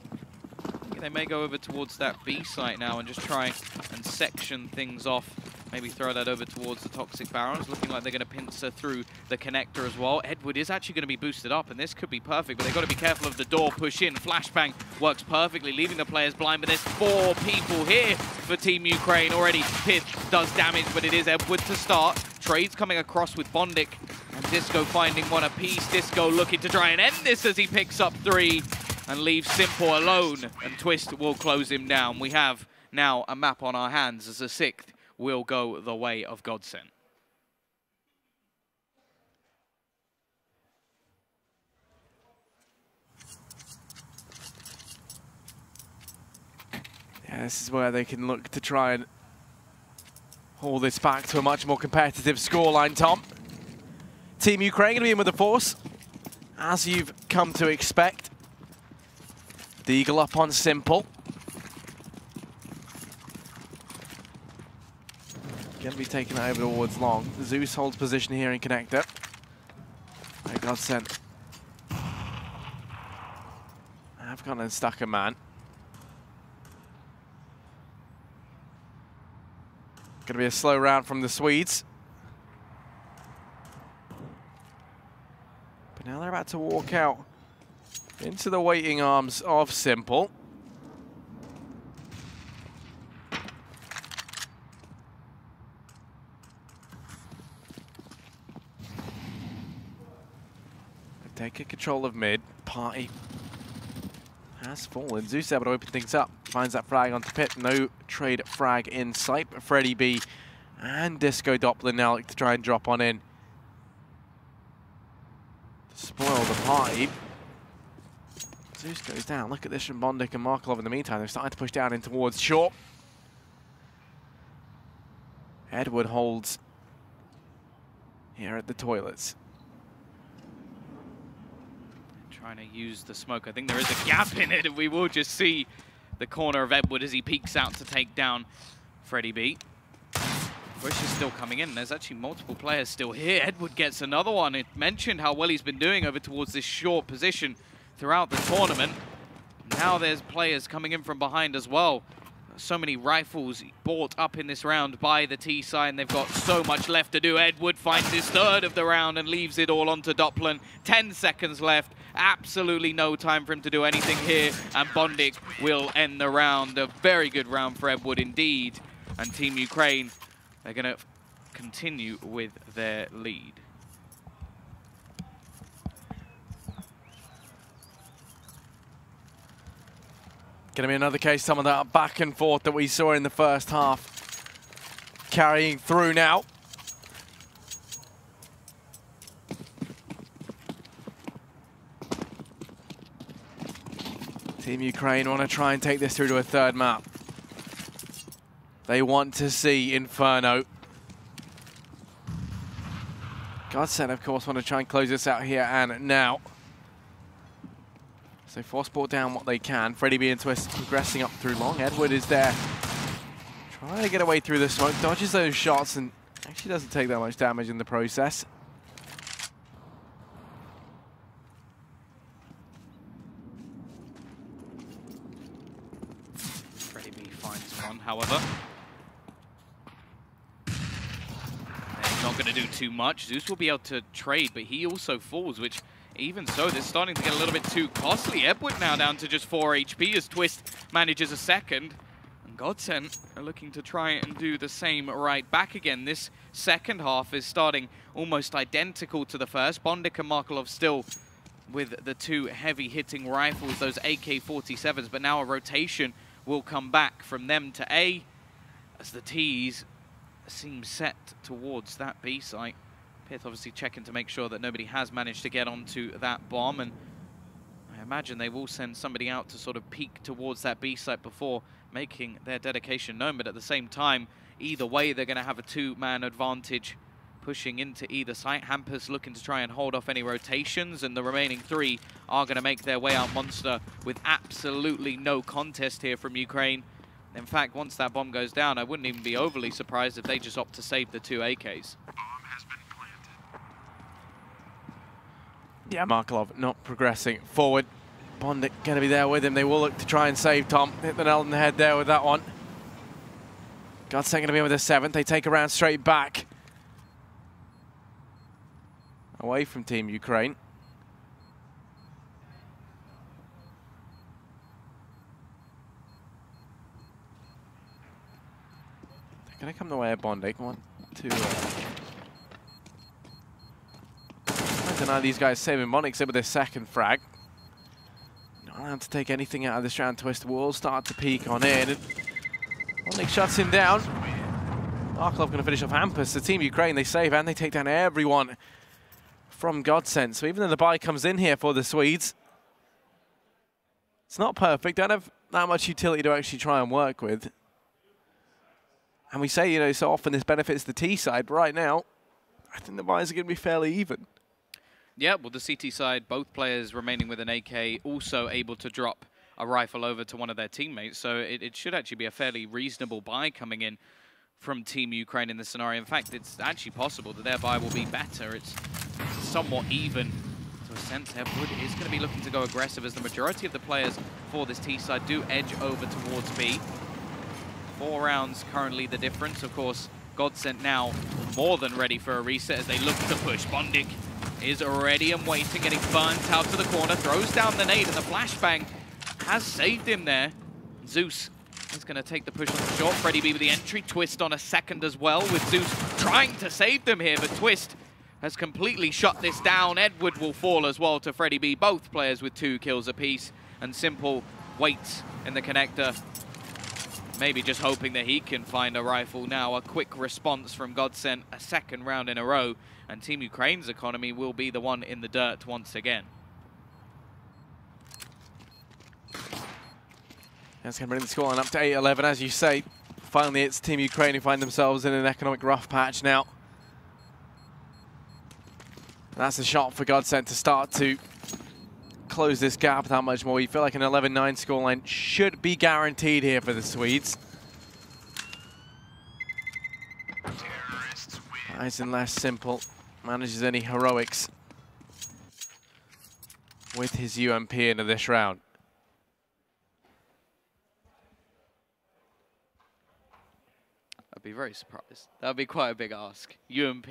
They may go over towards that B site now and just try and section things off. Maybe throw that over towards the toxic barrels. Looking like they're going to pincer through the connector as well. Edward is actually going to be boosted up, and this could be perfect, but they've got to be careful of the door. Push in. Flashbang works perfectly, leaving the players blind, but there's 4 people here for Team Ukraine. Already Pith does damage, but it is Edward to start. Trades coming across with Bondic, and Disco finding one apiece. Disco looking to try and end this as he picks up 3 and leaves Simple alone, and Twist will close him down. We have now a map on our hands as the 6th will go the way of GODSENT. Yeah, this is where they can look to try and hold this back to a much more competitive scoreline, Tom. Team Ukraine going to be in with the force, as you've come to expect. Deagle up on Simple. Going to be taken over towards Long. Zeus holds position here in connector. GODSENT have gone and stuck a man. Going to be a slow round from the Swedes. But now they're about to walk out into the waiting arms of Simple. Taking control of mid. Party has fallen. Zeus able to open things up. Finds that frag onto Pit. No trade frag in sight. But Freddy B and Disco Doppler now like to try and drop on in to spoil the party. Zeus goes down. Look at this from Bondic and Markov in the meantime. They're starting to push down in towards short. Edward holds here at the toilets. Trying to use the smoke. I think there is a gap in it, and we will just see the corner of Edward as he peeks out to take down Freddy B. Bush is still coming in. There's actually multiple players still here. Edward gets another one. It mentioned how well he's been doing over towards this short position throughout the tournament. Now there's players coming in from behind as well. So many rifles bought up in this round by the T side, and they've got so much left to do. Edward finds his 3rd of the round and leaves it all onto Doppler. 10 seconds left. Absolutely no time for him to do anything here, and Bondic will end the round. A very good round for Edward indeed. And Team Ukraine, they're going to continue with their lead. Going to be another case, some of that back and forth that we saw in the first half carrying through now. Team Ukraine want to try and take this through to a 3rd map. They want to see Inferno. GODSENT, of course, want to try and close this out here and now. So force ball down what they can. Freddy B and Twist progressing up through Long. Edward is there, trying to get away through the smoke, dodges those shots, and actually doesn't take that much damage in the process. Freddy B finds one, however. They're not going to do too much. Zeus will be able to trade, but he also falls, which even so, this is starting to get a little bit too costly. Edward now down to just 4 HP as Twist manages a 2nd. And GODSENT are looking to try and do the same right back again. This second half is starting almost identical to the first. Bondic and Markelov still with the 2 heavy-hitting rifles, those AK-47s, but now a rotation will come back from them to A as the Ts seem set towards that B site. Pith obviously checking to make sure that nobody has managed to get onto that bomb, and I imagine they will send somebody out to sort of peek towards that B site before making their dedication known, but at the same time, either way, they're going to have a 2-man advantage pushing into either side. Hampus looking to try and hold off any rotations, and the remaining 3 are going to make their way out Monster with absolutely no contest here from Ukraine. In fact, once that bomb goes down, I wouldn't even be overly surprised if they just opt to save the 2 AKs. Yeah, Markelov not progressing forward. Bondic going to be there with him. They will look to try and save Tom. Hit the nail on the head there with that one. GODSENT going to be with the 7th. They take a round straight back. Away from Team Ukraine. They're going to come the way of Bondic. Want to deny these guys saving Bondic with their 2nd frag. Not allowed to take anything out of this round. Twist will start to peek on in. Bondic shuts him down. Markelov going to finish off Hampus. The Team Ukraine, they save and they take down everyone from GODSENT. So even though the buy comes in here for the Swedes, it's not perfect. Don't have that much utility to actually try and work with. And we say, you know, so often this benefits the T side. But right now, I think the buys are going to be fairly even. Yeah, well, the CT side, both players remaining with an AK, also able to drop a rifle over to one of their teammates. So it should actually be a fairly reasonable buy coming in from Team Ukraine in this scenario. In fact, it's actually possible that their buy will be better. It's somewhat even to a sense. Edward is going to be looking to go aggressive as the majority of the players for this T side do edge over towards B. 4 rounds currently the difference. Of course, GODSENT now more than ready for a reset as they look to push. Bondic is ready and waiting, getting burnt out to the corner, throws down the nade, and the flashbang has saved him there. Zeus is going to take the push on the short. Freddy B with the entry. Twist on a 2nd as well, with Zeus trying to save them here, but Twist has completely shut this down. Edward will fall as well to Freddy B. Both players with 2 kills apiece, and Simple waits in the connector, maybe just hoping that he can find a rifle now. A quick response from GODSENT, a 2nd round in a row, and Team Ukraine's economy will be the one in the dirt once again. That's going to bring the scoreline up to 8-11, as you say. Finally, it's Team Ukraine who find themselves in an economic rough patch now. That's a shot for GODSENT to start to close this gap without much more. You feel like an 11-9 scoreline should be guaranteed here for the Swedes. Nice and less Simple manages any heroics with his UMP into this round. I'd be very surprised. That would be quite a big ask. UMP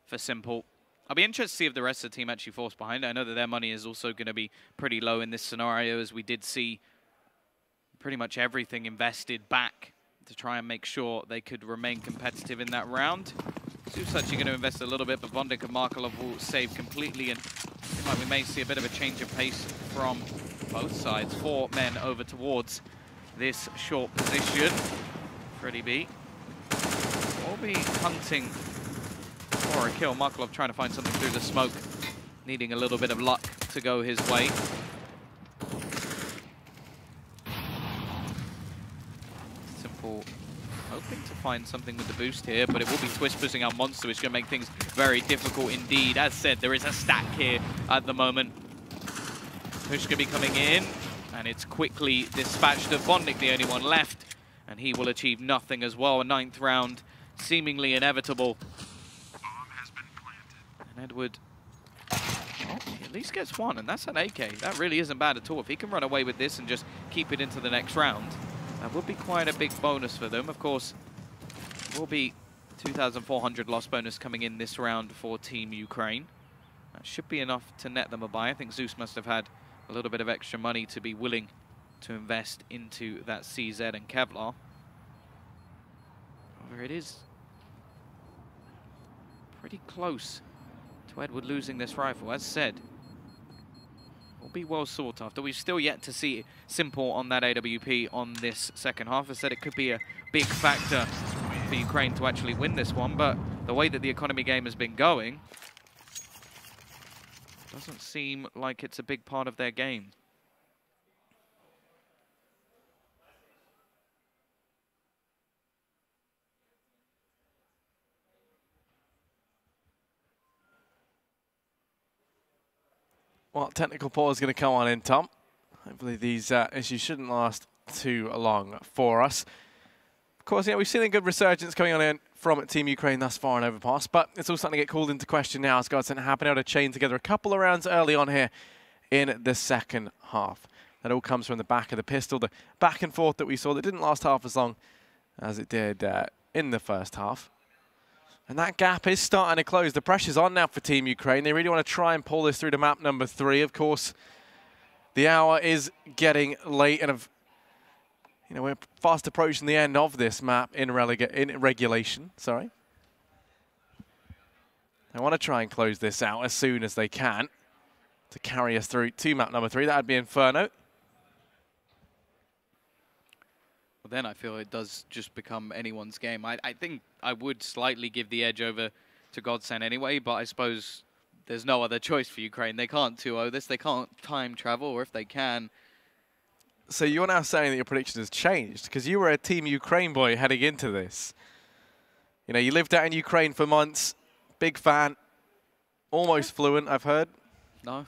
for Simple. I'll be interested to see if the rest of the team actually force behind it. I know that their money is also going to be pretty low in this scenario, as we did see pretty much everything invested back to try and make sure they could remain competitive in that round. Zeus actually going to invest a little bit, but Bondic and Markelov will save completely, and seems like we may see a bit of a change of pace from both sides. 4 men over towards this short position. Freddy B will be hunting for a kill. Markelov trying to find something through the smoke, needing a little bit of luck to go his way. Simple hoping to find something with the boost here, but it will be Twist pushing out Monster, which is going to make things very difficult indeed. As said, there is a stack here at the moment. Push going to be coming in, and it's quickly dispatched of Bondic, the only one left, and he will achieve nothing as well. A 9th round, seemingly inevitable. And Edward, well, he at least gets 1, and that's an AK. That really isn't bad at all. If he can run away with this and just keep it into the next round, that would be quite a big bonus for them. Of course, it will be 2,400 loss bonus coming in this round for Team Ukraine. That should be enough to net them a buy. I think Zeus must have had a little bit of extra money to be willing to invest into that CZ and Kevlar. However, it is pretty close to Edward losing this rifle. As said, will be well sought after. We've still yet to see Simple on that AWP on this second half. As said, it could be a big factor for Ukraine to actually win this one, but the way that the economy game has been going, doesn't seem like it's a big part of their game. Well, technical pause is going to come on in, Tom. Hopefully these issues shouldn't last too long for us. Of course, yeah, we've seen a good resurgence coming on in from Team Ukraine thus far in Overpass, but it's all starting to get called into question now as GODSENT have been able to chain together a couple of rounds early on here in the second half. That all comes from the back of the pistol, the back and forth that we saw that didn't last half as long as it did in the first half. And that gap is starting to close. The pressure's on now for Team Ukraine. They really want to try and pull this through to map number 3. Of course, the hour is getting late, and we're fast approaching the end of this map in regulation. Sorry. They want to try and close this out as soon as they can to carry us through to map number 3. That would be Inferno. Well, then I feel it does just become anyone's game. I think I would slightly give the edge over to GODSENT anyway, but I suppose there's no other choice for Ukraine. They can't 2-0 this. They can't time travel, or if they can. So you're now saying that your prediction has changed because you were a Team Ukraine boy heading into this. You know, you lived out in Ukraine for months. Big fan. Almost fluent, I've heard. No.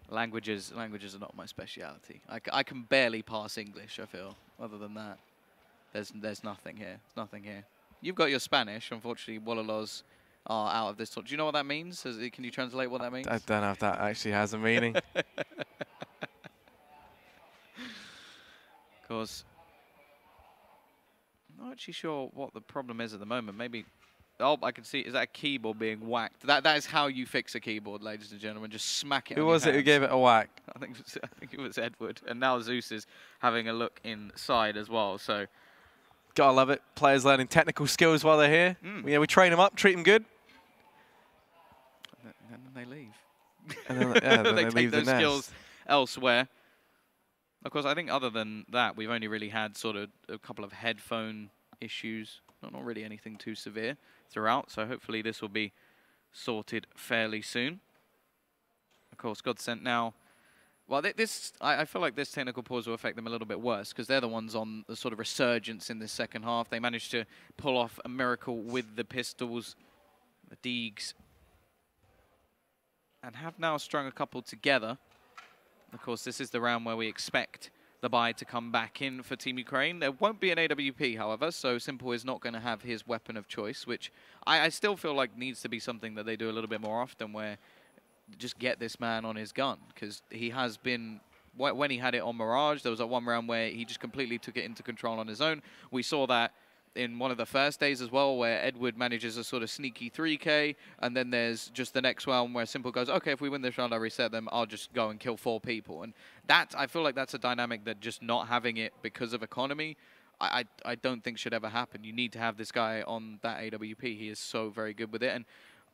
Languages are not my speciality. I can barely pass English, I feel. Other than that, there's nothing here. There's nothing here. You've got your Spanish. Unfortunately, Wolalos are out of this talk. Do you know what that means? Can you translate what that means? I don't know if that actually has a meaning. Of course. I'm not actually sure what the problem is at the moment. Maybe... Oh, I can see. Is that a keyboard being whacked? That is how you fix a keyboard, ladies and gentlemen. Just smack it. Who was it who gave it a whack? I think it was Edward. And now Zeus is having a look inside as well. So, gotta love it. Players learning technical skills while they're here. Yeah, we train them up, treat them good, and then they leave. And then, yeah, then they leave take the those nest. skills elsewhere. Of course, I think other than that, we've only really had sort of a couple of headphone issues. Not really anything too severe throughout, so hopefully this will be sorted fairly soon. Of course, GODSENT now... Well, I feel like this technical pause will affect them a little bit worse, because they're the ones on the sort of resurgence in this second half. They managed to pull off a miracle with the pistols, the Deegs, and have now strung a couple together. Of course, this is the round where we expect the buy to come back in for Team Ukraine. There won't be an AWP, however, so Simple is not going to have his weapon of choice, which I still feel like needs to be something that they do a little bit more often, where just get this man on his gun, because he has been, when he had it on Mirage, there was that one round where he just completely took it into control on his own. We saw that in one of the first days as well, where Edward manages a sort of sneaky 3K, and then there's just the next round where Simple goes, okay, if we win this round, I reset them, I'll just go and kill 4 people. And that, I feel like that's a dynamic that just not having it because of economy, I don't think should ever happen. You need to have this guy on that AWP. He is so very good with it. And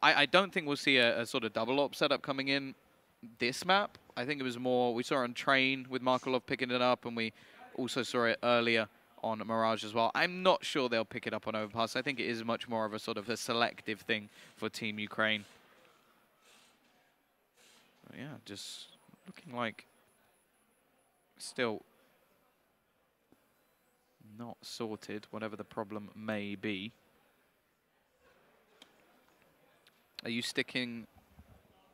I don't think we'll see a sort of double op setup coming in this map. I think it was more, we saw it on Train with Markolov picking it up, and we also saw it earlier on Mirage as well. I'm not sure they'll pick it up on Overpass. I think it is much more of a sort of a selective thing for Team Ukraine. But yeah, just looking like still not sorted, whatever the problem may be. Are you sticking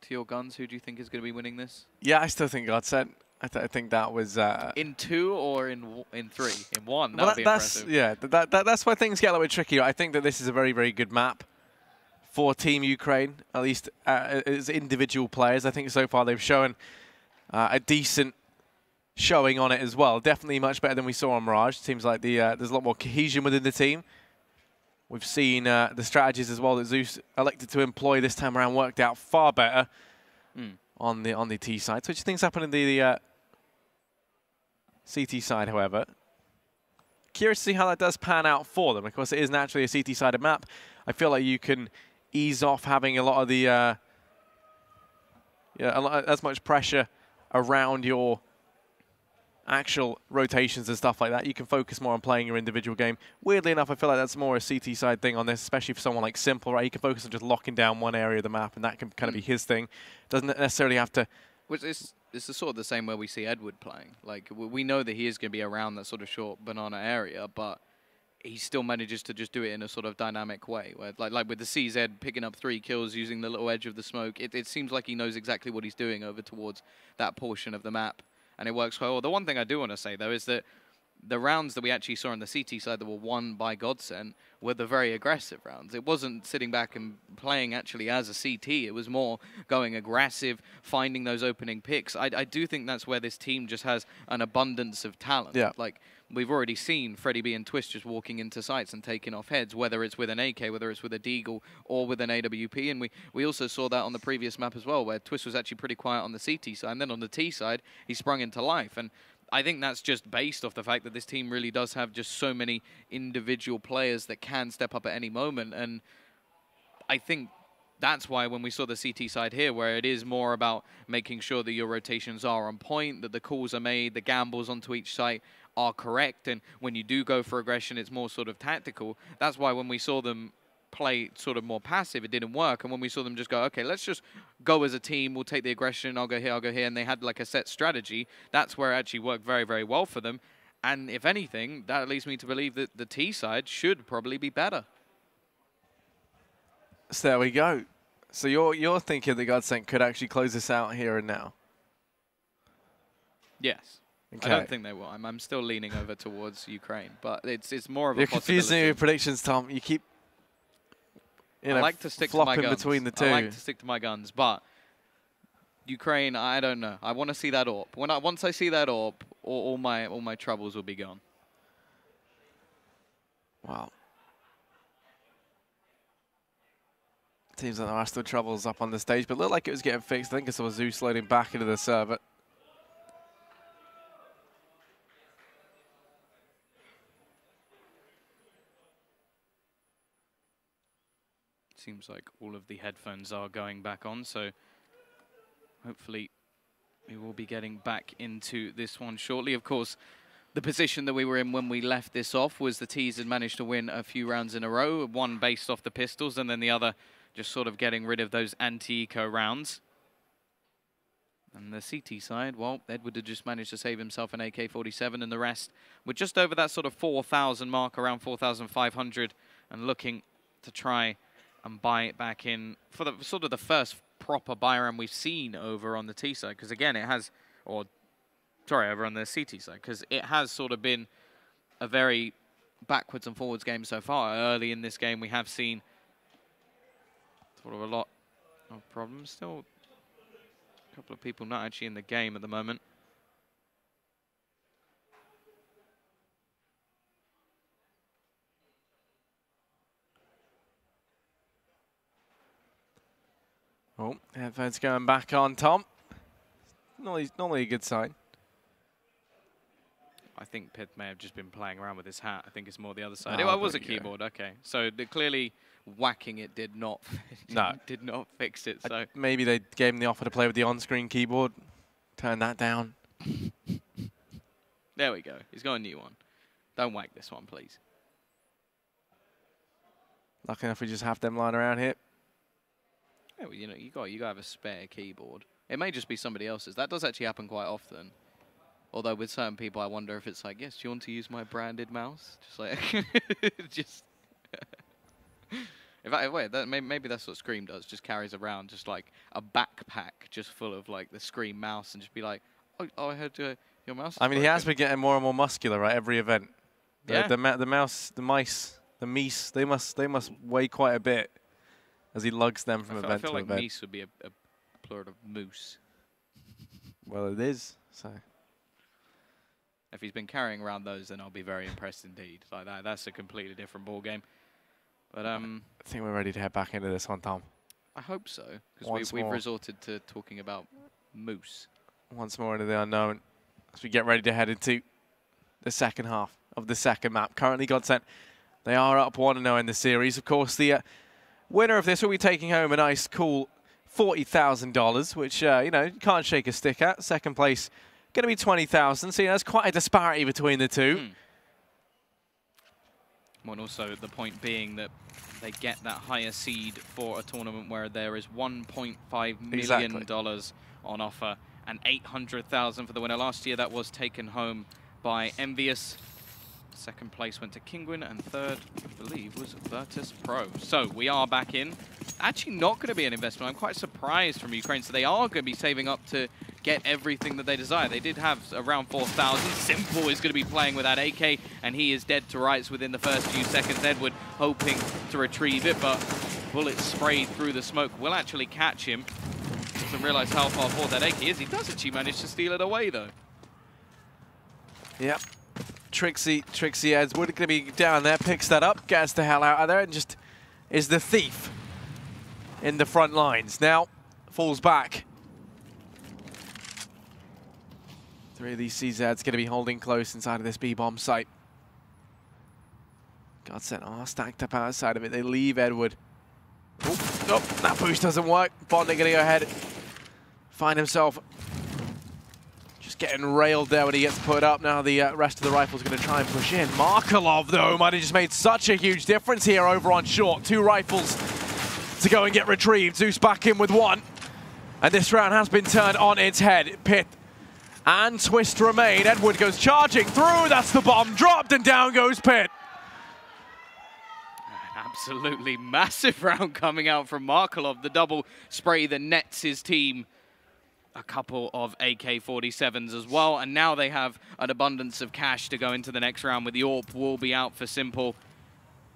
to your guns? Who do you think is going to be winning this? Yeah, I still think GODSENT. I think that was... in 2 or in 3? In 1? That well, would be impressive. Yeah, that's where things get a little bit tricky. I think that this is a very, very good map for Team Ukraine, at least as individual players. I think so far they've shown a decent showing on it as well. Definitely much better than we saw on Mirage. Seems like there's a lot more cohesion within the team. We've seen the strategies as well that Zeus elected to employ this time around worked out far better on the T side. Such things happen in the CT side, however. Curious to see how that does pan out for them. Of course, it is naturally a CT-sided map. I feel like you can ease off having a lot of the as much pressure around your actual rotations and stuff like that. You can focus more on playing your individual game. Weirdly enough, I feel like that's more a CT side thing on this, especially for someone like Simple, right? He can focus on just locking down one area of the map, and that can kind of be his thing. Doesn't necessarily have to... Which is sort of the same way we see Edward playing. Like, we know that he is going to be around that sort of short banana area, but he still manages to just do it in a sort of dynamic way, where like with the CZ picking up 3 kills using the little edge of the smoke. It seems like he knows exactly what he's doing over towards that portion of the map, and it works well. The one thing I do want to say, though, is that the rounds that we actually saw on the CT side that were won by GODSENT were the very aggressive rounds. It wasn't sitting back and playing actually as a CT. It was more going aggressive, finding those opening picks. I do think that's where this team just has an abundance of talent. Yeah. Like, we've already seen Freddie B and Twist just walking into sites and taking off heads, whether it's with an AK, whether it's with a Deagle, or with an AWP. And we also saw that on the previous map as well, where Twist was actually pretty quiet on the CT side. And then on the T side, he sprung into life. And I think that's just based off the fact that this team really does have just so many individual players that can step up at any moment. And I think that's why when we saw the CT side here, where it is more about making sure that your rotations are on point, that the calls are made, the gambles onto each site are correct, and when you do go for aggression, it's more sort of tactical. That's why when we saw them play sort of more passive, it didn't work. And when we saw them just go, okay, let's just go as a team, we'll take the aggression, I'll go here, and they had like a set strategy, that's where it actually worked very, very well for them. And if anything, that leads me to believe that the T side should probably be better. So there we go. So you're thinking that GODSENT could actually close this out here and now? Yes. Okay. I don't think they will. I'm still leaning over towards Ukraine, but it's more of a You're possibility. confusing me with predictions, Tom. You keep I like to stick to my guns. between the two. I like to stick to my guns, but Ukraine, I don't know. I want to see that AWP. Once I see that AWP, all my troubles will be gone. Wow. Seems like there are still troubles up on the stage, but it looked like it was getting fixed. I think I saw Zeus loading back into the server. Seems like all of the headphones are going back on, so hopefully we will be getting back into this one shortly. Of course, the position that we were in when we left this off was the T's had managed to win a few rounds in a row, one based off the pistols and then the other just sort of getting rid of those anti-eco rounds. And the CT side, well, Edward had just managed to save himself an AK-47, and the rest were just over that sort of 4,000 mark, around 4,500, and looking to try and buy it back in for the sort of the first proper buy round we've seen over on the T side. Because again, it has, or sorry, over on the CT side, because it has sort of been a very backwards and forwards game so far. Early in this game, we have seen sort of a lot of problems. Still a couple of people not actually in the game at the moment. Oh, headphones going back on, Tom. Normally a good sign. I think Pith may have just been playing around with his hat. I think it's more the other side. Oh, it was a keyboard, okay. So clearly whacking it did not did not fix it. So maybe they gave him the offer to play with the on-screen keyboard. Turn that down. There we go. He's got a new one. Don't whack this one, please. Lucky enough we just have them lying around here. Yeah, well, you know, you got to have a spare keyboard. It may just be somebody else's. That does actually happen quite often. Although with certain people, I wonder if it's like, yes, do you want to use my branded mouse? Just like, just. Maybe that's what Scream does. Just carries around just like a backpack just full of like the Scream mouse and just be like, oh I heard your mouse. I mean, he has been getting more and more muscular, right? Every event. Yeah. The mouse, the mice, the meese, they must weigh quite a bit as he lugs them from event to event. I feel like meese would be a plural of moose. Well, it is. So. If he's been carrying around those, then I'll be very impressed indeed. Like that's a completely different ball game. But I think we're ready to head back into this one, Tom. I hope so, because we've resorted to talking about moose. Once more into the unknown as we get ready to head into the second half of the second map. Currently, GODSENT, they are up 1-0 in the series. Of course, the winner of this will be taking home a nice, cool $40,000, which, you know, you can't shake a stick at. Second place going to be 20,000. So, you know, there's quite a disparity between the two. Well, and also the point being that they get that higher seed for a tournament where there is $1.5 million on offer and 800,000 for the winner. Last year, that was taken home by Envious. Second place went to Kingwin, and third, I believe, was Virtus Pro. So we are back in. Actually not going to be an investment. I'm quite surprised from Ukraine. So they are going to be saving up to get everything that they desire. They did have around 4,000. Simple is going to be playing with that AK, and he is dead to rights within the first few seconds. Edward hoping to retrieve it, but bullets sprayed through the smoke will actually catch him. Doesn't realize how far forward that AK is. He does actually manage to steal it away, though. Yep. Trixie Edward going to be down there, picks that up, gets the hell out of there, and just is the thief in the front lines. Now, falls back. 3 of these CZs going to be holding close inside of this B-bomb site. GODSENT are stacked up outside of it. They leave Edward. Oh, that boost doesn't work. Bonding going to go ahead, find himself just getting railed there when he gets put up. Now the rest of the rifle's going to try and push in. Markelov, though, might have just made such a huge difference here over on short. 2 rifles to go and get retrieved. Zeus back in with 1. And this round has been turned on its head. Pit and Twist remain. Edward goes charging through. That's the bomb dropped, and down goes Pit. Absolutely massive round coming out from Markelov. The double spray that nets his team a couple of AK-47s as well. And now they have an abundance of cash to go into the next round with the AWP will be out for Simple.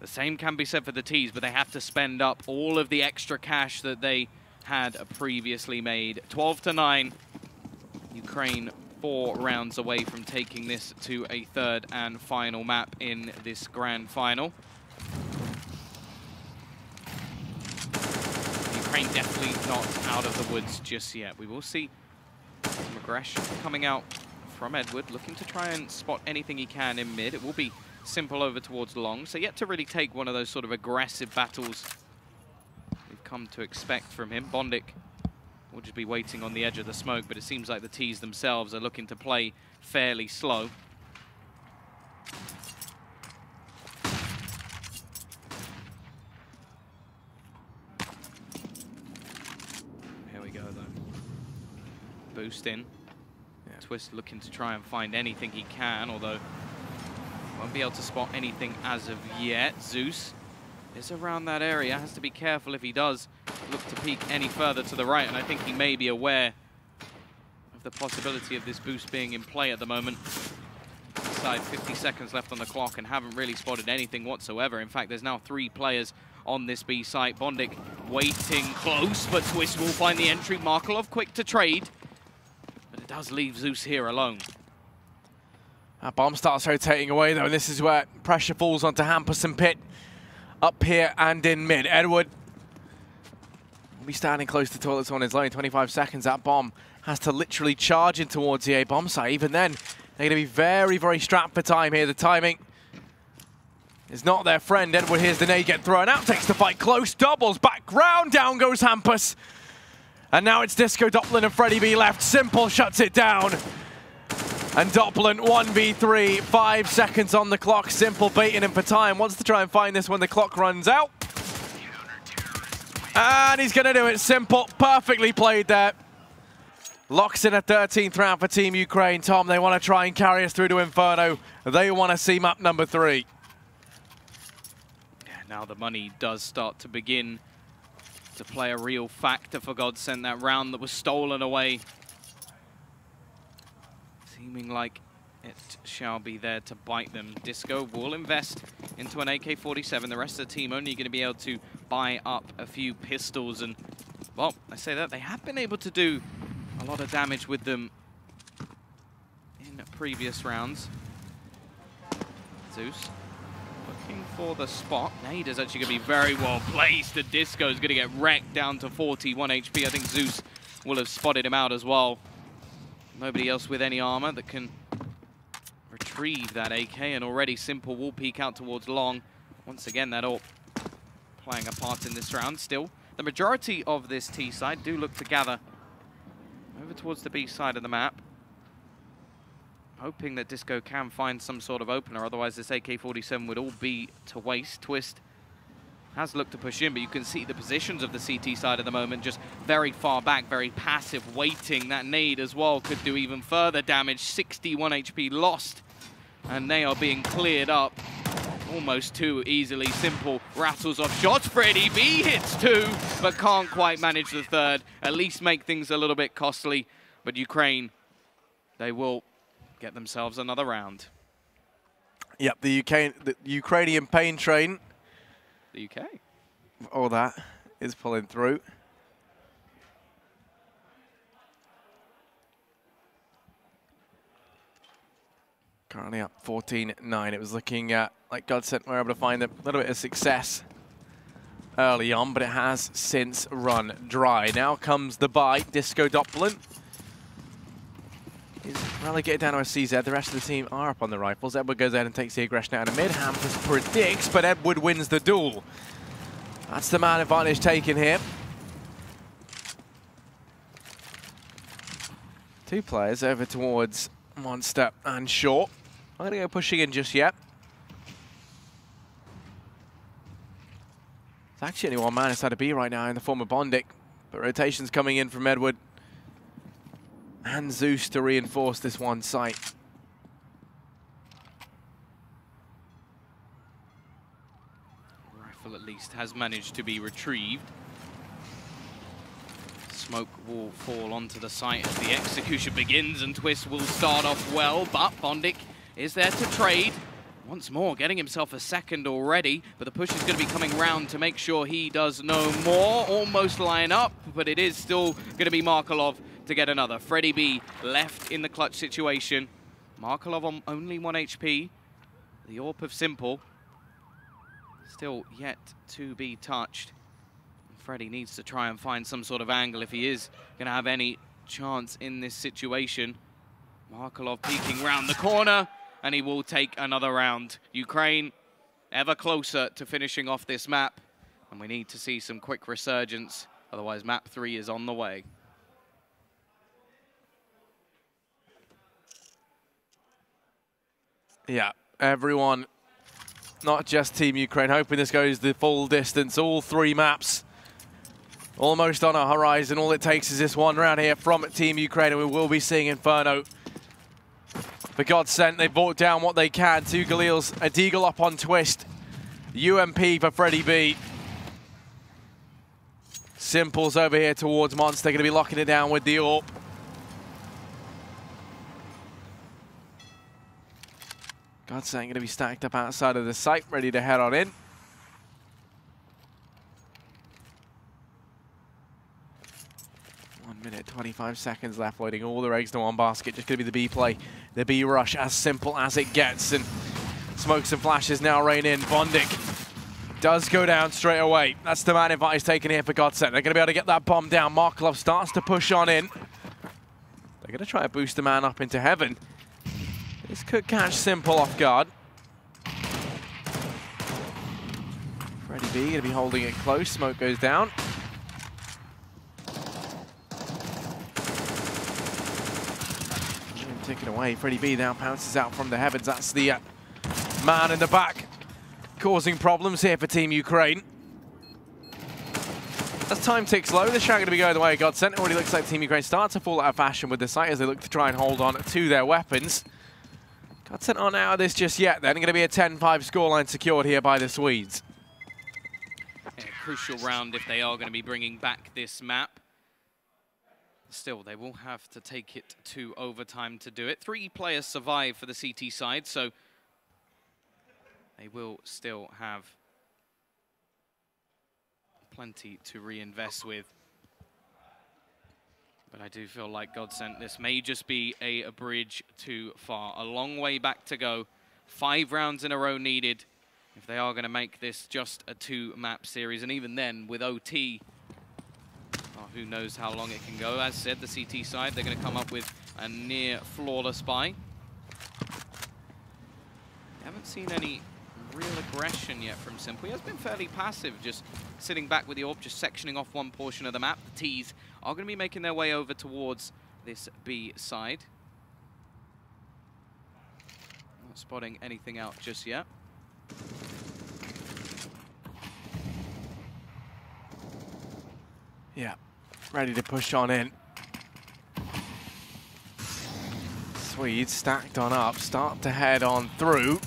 The same can be said for the Ts, but they have to spend up all of the extra cash that they had previously made. 12-9. Ukraine 4 rounds away from taking this to a third and final map in this grand final. Ukraine definitely not out of the woods just yet. We will see some aggression coming out from Edward, looking to try and spot anything he can in mid. It will be Simple over towards long, so yet to really take one of those sort of aggressive battles we've come to expect from him. Bondic will just be waiting on the edge of the smoke, but it seems like the Ts themselves are looking to play fairly slow. Here we go, though. Boost in. Yeah. Twist looking to try and find anything he can, although won't be able to spot anything as of yet. Zeus is around that area. Has to be careful if he does look to peek any further to the right, and I think he may be aware of the possibility of this boost being in play at the moment. Inside 50 seconds left on the clock and haven't really spotted anything whatsoever. In fact, there's now 3 players on this B site. Bondic waiting close, but Twist will find the entry. Markelov quick to trade, but it does leave Zeus here alone. That bomb starts rotating away, though, and this is where pressure falls onto Hampus and Pit up here and in mid. Edward will be standing close to toilets on his line. 25 seconds. That bomb has to literally charge in towards the A-bomb site. Even then, they're going to be very, very strapped for time here. The timing is not their friend. Edward hears the nade get thrown out, takes the fight close, doubles back round, down goes Hampus. And now it's Disco, Doppelin and Freddy B left. Simple shuts it down. And Doppelin 1v3, 5 seconds on the clock. Simple baiting him for time. Wants to try and find this when the clock runs out. And he's going to do it. Simple, perfectly played there. Locks in a 13th round for Team Ukraine. Tom, they want to try and carry us through to Inferno. They want to see map number 3. Yeah, now the money does start to begin to play a real factor for GODSENT. That round that was stolen away, seeming like it shall be there to bite them. Disco will invest into an AK-47. The rest of the team only going to be able to buy up a few pistols. And, well, I say that they have been able to do a lot of damage with them in previous rounds. Zeus looking for the spot. Nade is actually going to be very well placed. The Disco is going to get wrecked down to 41 HP. I think Zeus will have spotted him out as well. Nobody else with any armor that can retrieve that AK, and already Simple will peek out towards long. Once again, that AWP playing a part in this round. Still, the majority of this T side do look to gather over towards the B side of the map, hoping that Disco can find some sort of opener. Otherwise, this AK-47 would all be to waste. Twist has looked to push in, but you can see the positions of the CT side at the moment just very far back, very passive, waiting. That nade as well could do even further damage. 61 HP lost and they are being cleared up almost too easily. Simple rattles off shots. Freddie B hits 2, but can't quite manage the 3rd. At least make things a little bit costly. But Ukraine, they will get themselves another round. Yep, the Ukrainian pain train. The UK. All that is pulling through. Currently up 14-9. It was looking like GODSENT were able to find a little bit of success early on, but it has since run dry. Now comes the bite. Disco Doppelin is relegated down to a CZ. The rest of the team are up on the rifles. Edward goes ahead and takes the aggression out of mid. Hampus predicts, but Edward wins the duel. That's the man advantage taken here. 2 players over towards Monster and Short. I'm going to go pushing in just yet. It's actually only 1 man inside a B right now in the form of Bondic, but rotations coming in from Edward and Zeus to reinforce this one site. Rifle at least has managed to be retrieved. Smoke will fall onto the site as the execution begins, and Twist will start off well, but Bondic is there to trade. Once more, getting himself a 2nd already, but the push is going to be coming round to make sure he does no more. Almost line up, but it is still going to be Markelov to get another. Freddie B left in the clutch situation. Markelov on only 1 HP. The AWP of Simple still yet to be touched. Freddie needs to try and find some sort of angle if he is going to have any chance in this situation. Markelov peeking round the corner, and he will take another round. Ukraine ever closer to finishing off this map, and we need to see some quick resurgence. Otherwise, map 3 is on the way. Yeah, everyone, not just Team Ukraine, hoping this goes the full distance. All 3 maps almost on a horizon. All it takes is this one round here from Team Ukraine, and we will be seeing Inferno. For GODSENT, they brought down what they can. 2 Galils, a Deagle up on Twist. UMP for Freddie B. Simple's over here towards Monster, going to be locking it down with the AWP. GODSENT going to be stacked up outside of the site, ready to head on in. Minute 25 seconds left, loading all their eggs to one basket. Just going to be the B play, the B rush, as simple as it gets. And smokes and flashes now rain in. Bondic does go down straight away. That's the man advantage taken here for GODSENT. They're going to be able to get that bomb down. Markelov starts to push on in. They're going to try to boost the man up into heaven. This could catch Simple off guard. Freddie B going to be holding it close. Smoke goes down. Taken away. Freddie B now pounces out from the heavens. That's the man in the back causing problems here for Team Ukraine. As time ticks low, the shot going to be going the way of GODSENT. It already looks like Team Ukraine starts to fall out of fashion with the site as they look to try and hold on to their weapons. GODSENT aren't out of this just yet. Then going to be a 10-5 scoreline secured here by the Swedes. A crucial round if they are going to be bringing back this map. Still, they will have to take it to overtime to do it. 3 players survive for the CT side, so they will still have plenty to reinvest with. But I do feel like GODSENT, this may just be a bridge too far. A long way back to go. 5 rounds in a row needed if they are going to make this just a 2-map series. And even then, with OT, who knows how long it can go. As said, the CT side, they're going to come up with a near flawless buy. Haven't seen any real aggression yet from Simple. He has been fairly passive, just sitting back with the AWP, just sectioning off one portion of the map. The T's are going to be making their way over towards this B side. Not spotting anything out just yet. Yeah. Ready to push on in. Swedes stacked on up, start to head on through.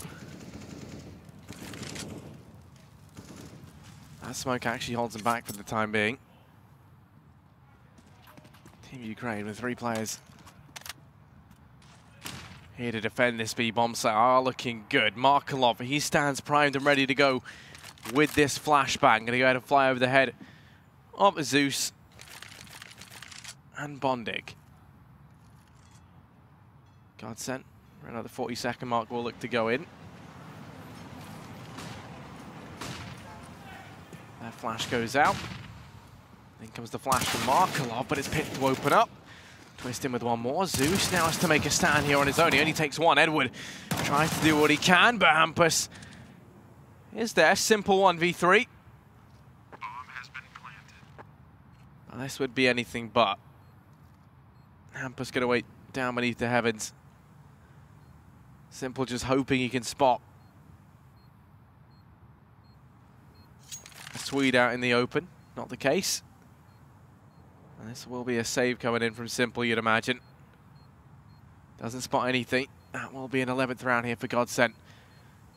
That smoke actually holds them back for the time being. Team Ukraine with 3 players here to defend this B-bomb site are looking good. Markelov, he stands primed and ready to go with this flashbang. Gonna go ahead and fly over the head of Zeus and Bondig. GODSENT, for another 40-second mark, will look to go in. That flash goes out. Then comes the flash from Markelov, but it's picked to open up. Twist in with one more. Zeus now has to make a stand here on his own. He only takes one. Edward tries to do what he can, but Hampus is there. Simple 1v3. Well, this would be anything but. Hampus going to wait down beneath the heavens. Simple just hoping he can spot a Swede out in the open. Not the case. And this will be a save coming in from Simple, you'd imagine. Doesn't spot anything. That will be an 11th round here for GODSENT.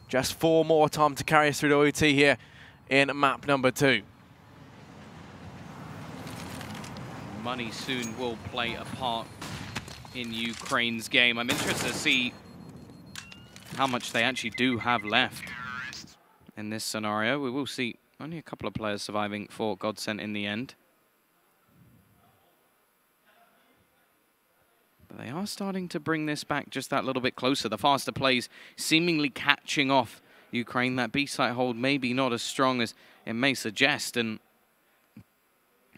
Just 4 more, Tom, to carry us through to OT here in map number 2. Money soon will play a part in Ukraine's game. I'm interested to see how much they actually do have left in this scenario. We will see only a couple of players surviving for GODSENT in the end. But they are starting to bring this back just that little bit closer. The faster plays seemingly catching off Ukraine. That B-site hold maybe not as strong as it may suggest. And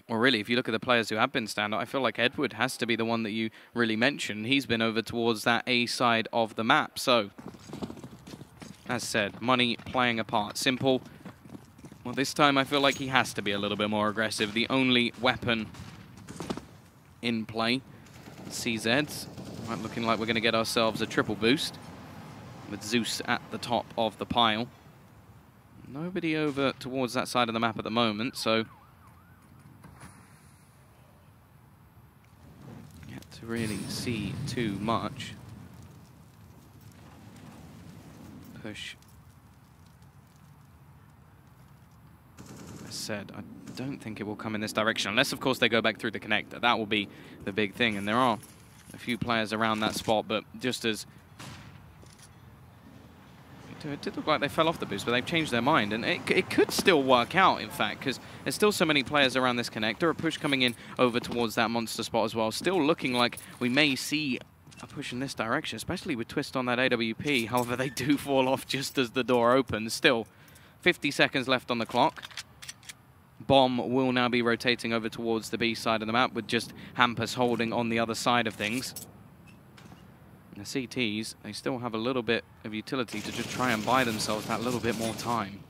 well, really, if you look at the players who have been standout, I feel like Edward has to be the one that you really mentioned. He's been over towards that A side of the map. So, as said, Money playing a part. Simple. Well, this time I feel like he has to be a little bit more aggressive. The only weapon in play, CZs. Right, looking like we're going to get ourselves a triple boost with Zeus at the top of the pile. Nobody over towards that side of the map at the moment, so yet to really see too much. Push. As said, I don't think it will come in this direction, unless, of course, they go back through the connector. That will be the big thing, and there are a few players around that spot, but just as it did look like they fell off the boost, but they've changed their mind, and it could still work out, in fact, because there's still so many players around this connector. A push coming in over towards that monster spot as well. Still looking like we may see a push in this direction, especially with Twist on that AWP. However, they do fall off just as the door opens. Still 50 seconds left on the clock. Bomb will now be rotating over towards the B side of the map with just Hampus holding on the other side of things. The CTs, they still have a little bit of utility to just try and buy themselves that little bit more time.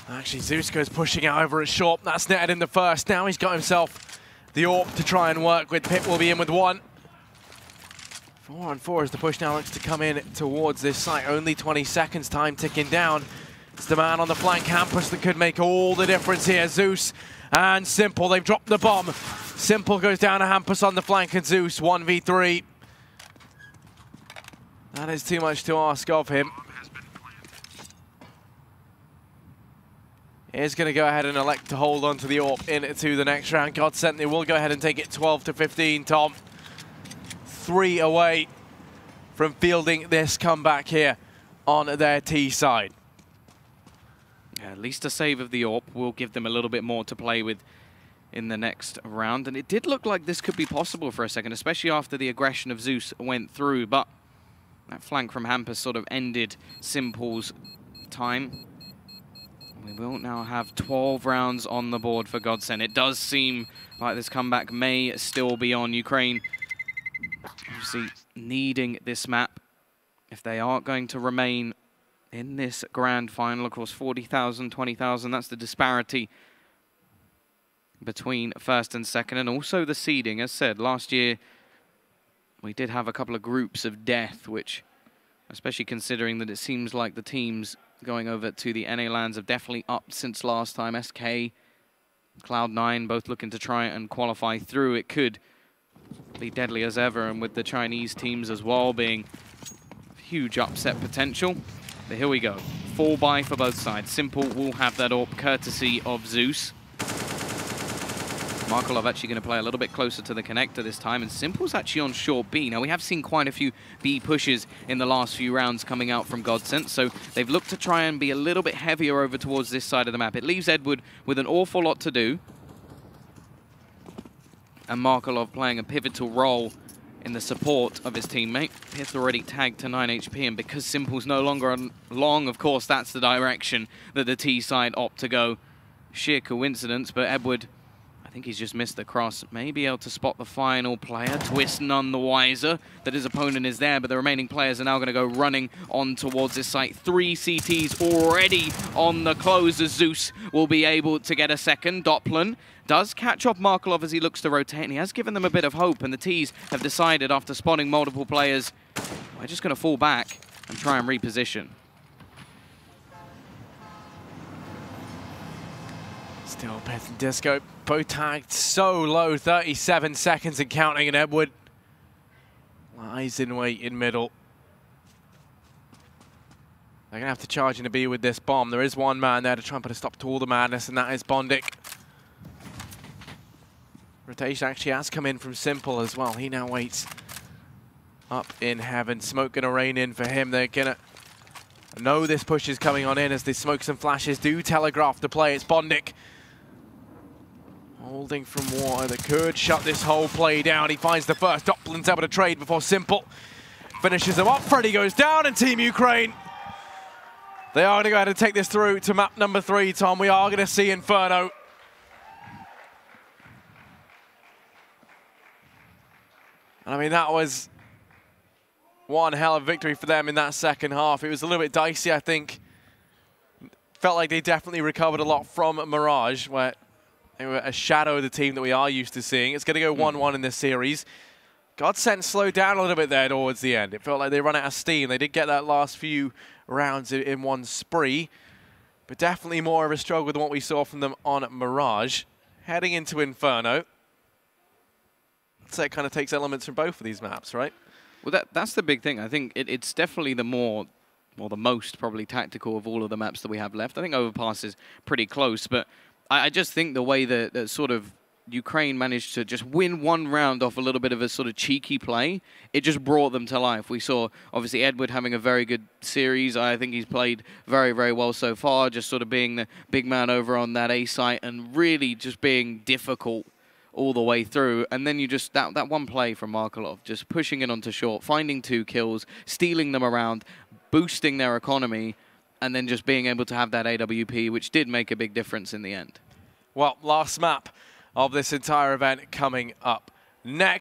Actually, Zeus goes pushing out over at short. That's netted in the first. Now he's got himself the AWP to try and work with. Pip will be in with one. 4 on 4 as the push now looks to come in towards this site. Only 20 seconds, time ticking down. It's the man on the flank, Hampus, that could make all the difference here. Zeus and Simple, they've dropped the bomb. Simple goes down to Hampus on the flank, and Zeus 1v3. That is too much to ask of him. He's going to go ahead and elect to hold on to the AWP into the next round. GODSENT, they will go ahead and take it 12 to 15, Tom. 3 away from fielding this comeback here on their T side. Yeah, at least a save of the AWP will give them a little bit more to play with in the next round. And it did look like this could be possible for a second, especially after the aggression of Zeus went through. But that flank from Hampus sort of ended Simple's time. We will now have 12 rounds on the board for GODSENT. It does seem like this comeback may still be on Ukraine. Obviously, needing this map if they are going to remain in this grand final. Of course, 40,000, 20,000, that's the disparity between first and second, and also the seeding. As said, last year we did have a couple of groups of death, which, especially considering that it seems like the teams going over to the NA lands have definitely upped since last time. SK, Cloud9, both looking to try and qualify through. It could be deadly as ever, and with the Chinese teams as well being huge upset potential. But here we go. 4-buy for both sides. Simple will have that AWP courtesy of Zeus. Markelov actually going to play a little bit closer to the connector this time, and Simple's actually on short B. Now, we have seen quite a few B pushes in the last few rounds coming out from GODSENT, so they've looked to try and be a little bit heavier over towards this side of the map. It leaves Edward with an awful lot to do, and Markelov playing a pivotal role in the support of his teammate. Pith already tagged to 9 HP, and because Simple's no longer long, of course, that's the direction that the T side opt to go. Sheer coincidence, but Edward, I think he's just missed the cross. May be able to spot the final player. Twist none the wiser that his opponent is there, but the remaining players are now going to go running on towards this site. 3 CTs already on the close as Zeus will be able to get a second. Dopplen does catch off Markelov as he looks to rotate, and he has given them a bit of hope, and the Ts have decided after spotting multiple players, we're just going to fall back and try and reposition. Still Pith and Disco, both tagged so low, 37 seconds and counting, and Edward lies in wait in middle. They're going to have to charge into B with this bomb. There is one man there to try and put a stop to all the madness, and that is Bondik. Rotation actually has come in from Simple as well. He now waits up in heaven. Smoke going to rain in for him. They're going to know this push is coming on in as the smokes and flashes do telegraph the play. It's Bondik holding from water that could shut this whole play down. He finds the first. Dopplen's able to trade before Simple finishes him up. Freddy goes down, and Team Ukraine, they are going to go ahead and take this through to map number 3, Tom. We are going to see Inferno. And I mean, that was one hell of a victory for them in that second half. It was a little bit dicey, I think. Felt like they definitely recovered a lot from Mirage, where they were a shadow of the team that we are used to seeing. It's going to go 1-1 in this series. GODSENT slowed down a little bit there towards the end. It felt like they ran out of steam. They did get that last few rounds in one spree, but definitely more of a struggle than what we saw from them on Mirage. Heading into Inferno. So it kind of takes elements from both of these maps, right? Well, that's the big thing. I think it's definitely the most probably tactical of all of the maps that we have left. I think Overpass is pretty close, but I just think the way that sort of Ukraine managed to just win one round off a little bit of a sort of cheeky play, it just brought them to life. We saw, obviously, Edward having a very good series. I think he's played very, very well so far, just sort of being the big man over on that A site and really just being difficult all the way through. And then you just, that one play from Markelov, just pushing it onto short, finding 2 kills, stealing them around, boosting their economy, and then just being able to have that AWP, which did make a big difference in the end. Well, last map of this entire event coming up next.